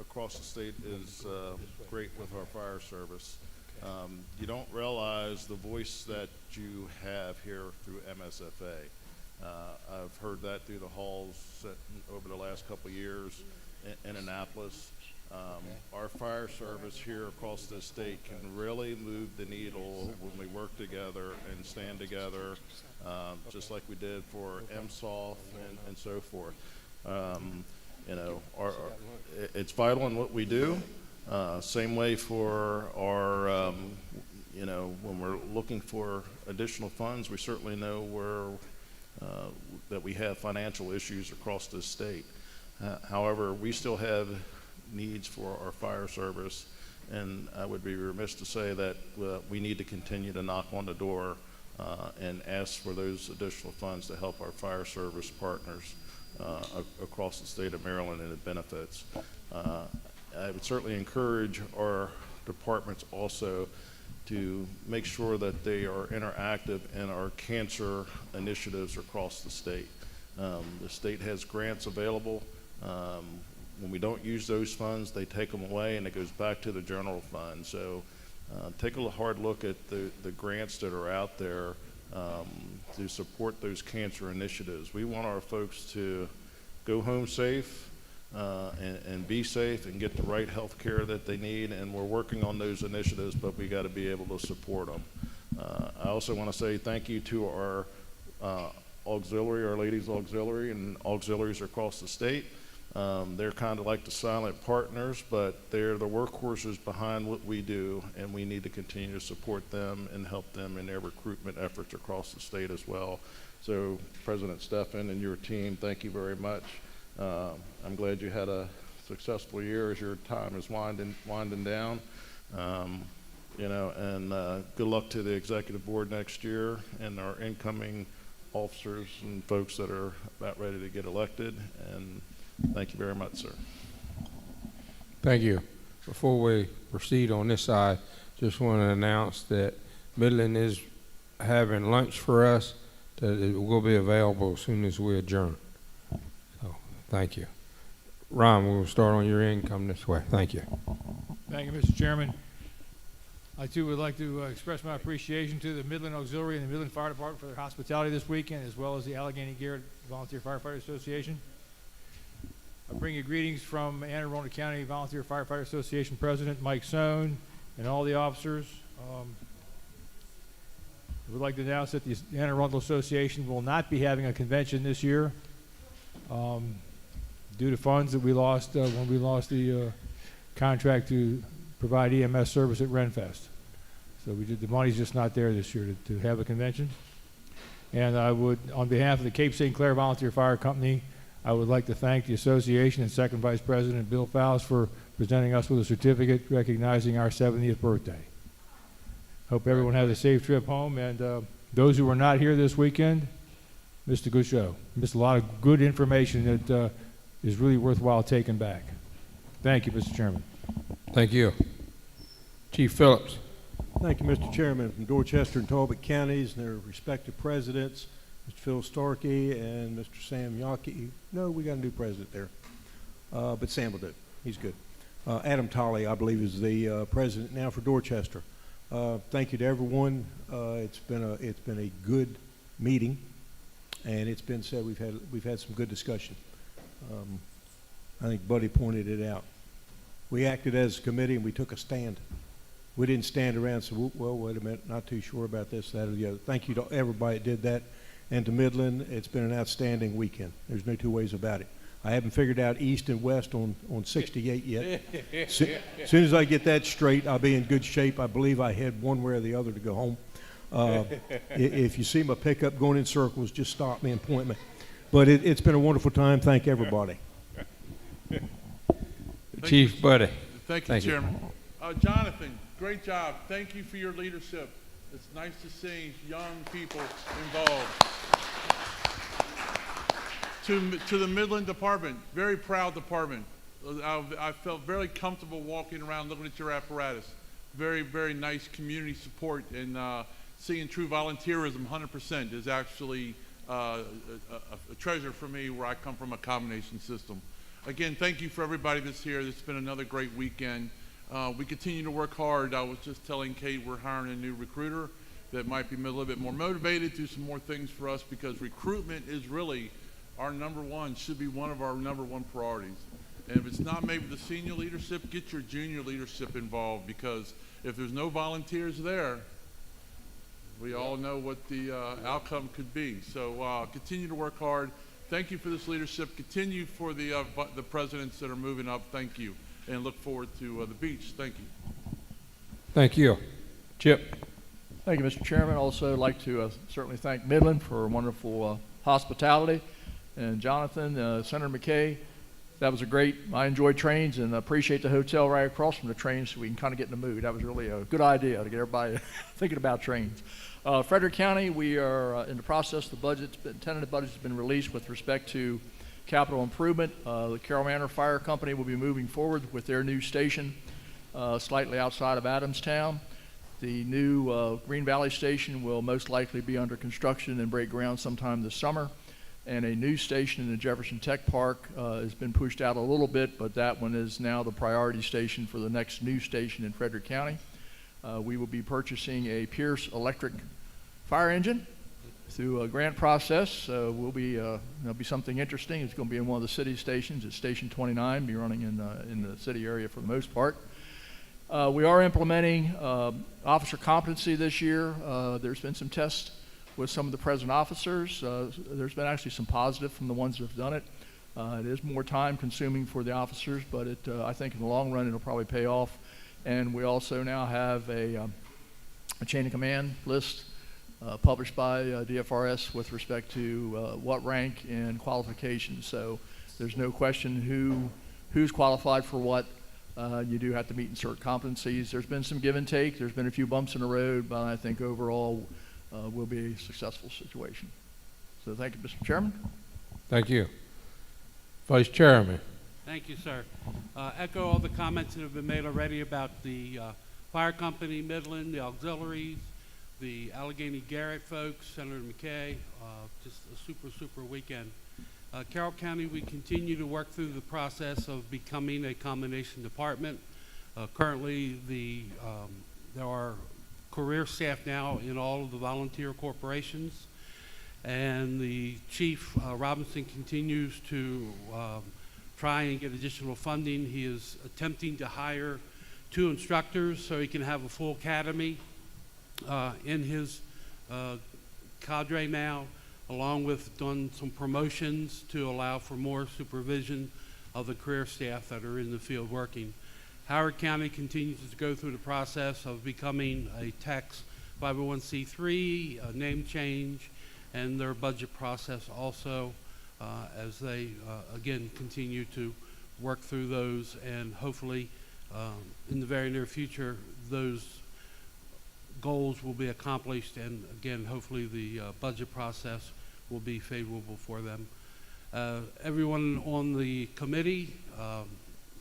across the state is great with our fire service. You don't realize the voice that you have here through MSFA. I've heard that through the halls over the last couple of years in Annapolis. Our fire service here across the state can really move the needle when we work together and stand together, just like we did for EMSOF and so forth. You know, it's vital in what we do. Same way for our, you know, when we're looking for additional funds, we certainly know that we have financial issues across this state. However, we still have needs for our fire service, and I would be remiss to say that we need to continue to knock on the door and ask for those additional funds to help our fire service partners across the state of Maryland and it benefits. I would certainly encourage our departments also to make sure that they are interactive in our cancer initiatives across the state. The state has grants available. When we don't use those funds, they take them away and it goes back to the general fund. So take a hard look at the grants that are out there to support those cancer initiatives. We want our folks to go home safe and be safe and get the right health care that they need, and we're working on those initiatives, but we got to be able to support them. I also want to say thank you to our auxiliary, our ladies auxiliary and auxiliaries across the state. They're kind of like the silent partners, but they're the workhorses behind what we do, and we need to continue to support them and help them in their recruitment efforts across the state as well. So President Steffen and your team, thank you very much. I'm glad you had a successful year as your time is winding down. You know, and good luck to the executive board next year and our incoming officers and folks that are about ready to get elected. And thank you very much, sir. Thank you. Before we proceed on this side, just want to announce that Midland is having lunch for us, that it will be available as soon as we adjourn. So, thank you. Ron, we'll start on your end, come this way. Thank you. Thank you, Mr. Chairman. I too would like to express my appreciation to the Midland Auxiliary and the Midland Fire Department for their hospitality this weekend, as well as the Allegheny Garrett Volunteer Firefighters Association. I bring you greetings from Anne Arundel County Volunteer Firefighter Association President Mike Sohn and all the officers. I would like to announce that the Anne Arundel Association will not be having a convention this year due to funds that we lost when we lost the contract to provide EMS service at Renfest. So the money's just not there this year to have a convention. And I would, on behalf of the Cape St. Clair Volunteer Fire Company, I would like to thank the association and Second Vice President Bill Fowles for presenting us with a certificate recognizing our 70th birthday. Hope everyone has a safe trip home, and those who were not here this weekend, missed a good show. Missed a lot of good information that is really worthwhile taking back. Thank you, Mr. Chairman. Thank you. Chief Phillips. Thank you, Mr. Chairman. From Dorchester and Talbot counties and their respective presidents, Mr. Phil Starkey and Mr. Sam Yockey. No, we got a new president there, but Sam will do. He's good. Adam Tolley, I believe, is the president now for Dorchester. Thank you to everyone. It's been a good meeting, and it's been said we've had some good discussion. I think Buddy pointed it out. We acted as a committee and we took a stand. We didn't stand around and say, well, wait a minute, not too sure about this, that, or the other. Thank you to everybody that did that. And to Midland, it's been an outstanding weekend. There's no two ways about it. I haven't figured out east and west on 68 yet. As soon as I get that straight, I'll be in good shape. I believe I head one way or the other to go home. If you see my pickup going in circles, just stop me and point me. But it's been a wonderful time. Thank everybody. Chief Buddy. Thank you, Chairman. Jonathan, great job. Thank you for your leadership. It's nice to see young people involved. To the Midland Department, very proud department. I felt very comfortable walking around looking at your apparatus. Very, very nice community support, and seeing true volunteerism 100% is actually a treasure for me, where I come from a combination system. Again, thank you for everybody that's here. It's been another great weekend. We continue to work hard. I was just telling Kate we're hiring a new recruiter that might be a little bit more motivated, do some more things for us, because recruitment is really our should be one of our #1 priorities. And if it's not maybe the senior leadership, get your junior leadership involved, because if there's no volunteers there, we all know what the outcome could be. So continue to work hard. Thank you for this leadership. Continue for the presidents that are moving up. Thank you. And look forward to the beach. Thank you. Thank you. Chip. Thank you, Mr. Chairman. Also like to certainly thank Midland for wonderful hospitality. And Jonathan, Senator McKay, that was I enjoyed trains, and appreciate the hotel right across from the train so we can kind of get in the mood. That was really a good idea to get everybody thinking about trains. Frederick County, we are in the process. The tentative budget has been released with respect to capital improvement. The Carroll Manor Fire Company will be moving forward with their new station slightly outside of Adamstown. The new Green Valley station will most likely be under construction and break ground sometime this summer. And a new station in the Jefferson Tech Park has been pushed out a little bit, but that one is now the priority station for the next new station in Frederick County. We will be purchasing a Pierce electric fire engine through a grant process. There'll be something interesting. It's going to be in one of the city stations. It's Station 29, be running in the city area for the most part. We are implementing officer competency this year. There's been some tests with some of the present officers. There's been actually some positive from the ones that have done it. It is more time consuming for the officers, but I think in the long run it'll probably pay off. And we also now have a chain of command list published by DFRS with respect to what rank and qualifications. So there's no question who's qualified for what. You do have to meet in certain competencies. There's been some give and take. There's been a few bumps in the road, but I think overall will be a successful situation. So thank you, Mr. Chairman. Thank you. Vice Chairman. Thank you, sir. Echo all the comments that have been made already about the fire company, Midland, the auxiliaries, the Allegheny Garrett folks, Senator McKay. Just a super, super weekend. Carroll County, we continue to work through the process of becoming a combination department. Currently, there are career staff now in all of the volunteer corporations, and the Chief Robinson continues to try and get additional funding. He is attempting to hire 2 instructors so he can have a full academy in his cadre now, along with done some promotions to allow for more supervision of the career staff that are in the field working. Howard County continues to go through the process of becoming a tax 501c3, a name change, and their budget process also, as they again continue to work through those, and hopefully in the very near future those goals will be accomplished, and again hopefully the budget process will be favorable for them. Everyone on the committee,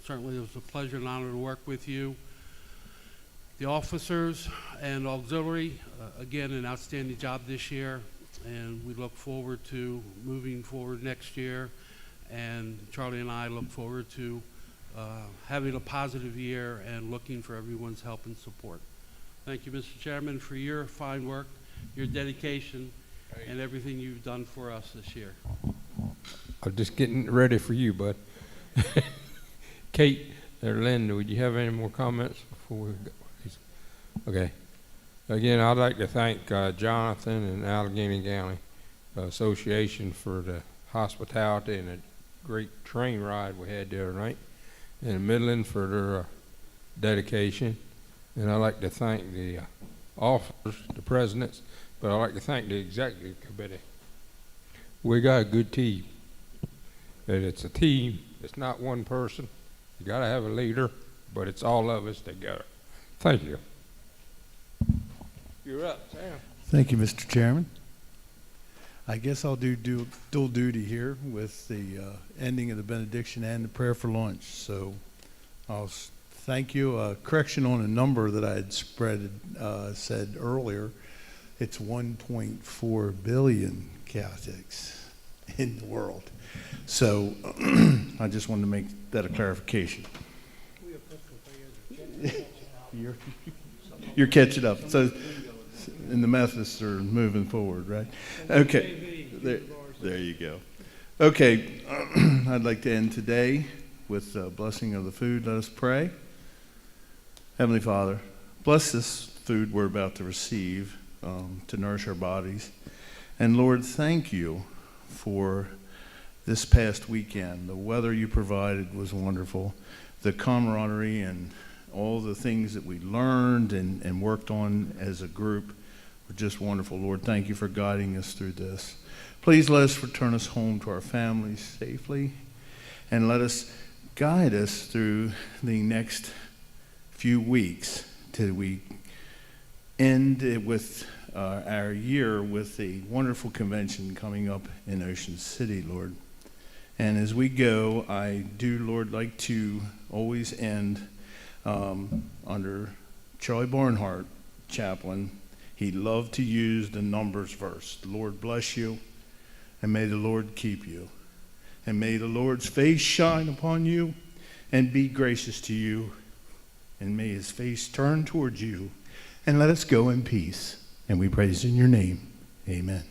certainly it was a pleasure and honor to work with you. The officers and auxiliary, again, an outstanding job this year, and we look forward to moving forward next year. And Charlie and I look forward to having a positive year and looking for everyone's help and support. Thank you, Mr. Chairman, for your fine work, your dedication, and everything you've done for us this year. I'm just getting ready for you, bud. Kate or Linda, would you have any more comments before we go? Okay. Again, I'd like to thank Jonathan and Allegheny County Association for the hospitality and a great train ride we had the other night, and Midland for their dedication. And I'd like to thank the officers, the presidents, but I'd like to thank the executive committee. We got a good team. And it's a team. It's not one person. You got to have a leader, but it's all of us together. Thank you. You're up, Sam. Thank you, Mr. Chairman. I guess I'll do dual duty here with the ending of the benediction and the prayer for lunch. So I'll thank you. Correction on a number that I had said earlier. It's 1.4 billion Catholics in the world. So I just wanted to make that a clarification. You're catching up. So, and the Methodists are moving forward, right? Okay. There you go. Okay. I'd like to end today with a blessing of the food. Let us pray. Heavenly Father, bless this food we're about to receive to nourish our bodies. And Lord, thank you for this past weekend. The weather you provided was wonderful. The camaraderie and all the things that we learned and worked on as a group were just wonderful. Lord, thank you for guiding us through this. Please let us return us home to our families safely, and let us guide us through the next few weeks till we end it with our year with a wonderful convention coming up in Ocean City, Lord. And as we go, I do, Lord, like to always end under Charlie Barnhart, chaplain. He loved to use the numbers verse. The Lord bless you, and may the Lord keep you. And may the Lord's face shine upon you and be gracious to you. And may his face turn towards you. And let us go in peace. And we praise in your name. Amen.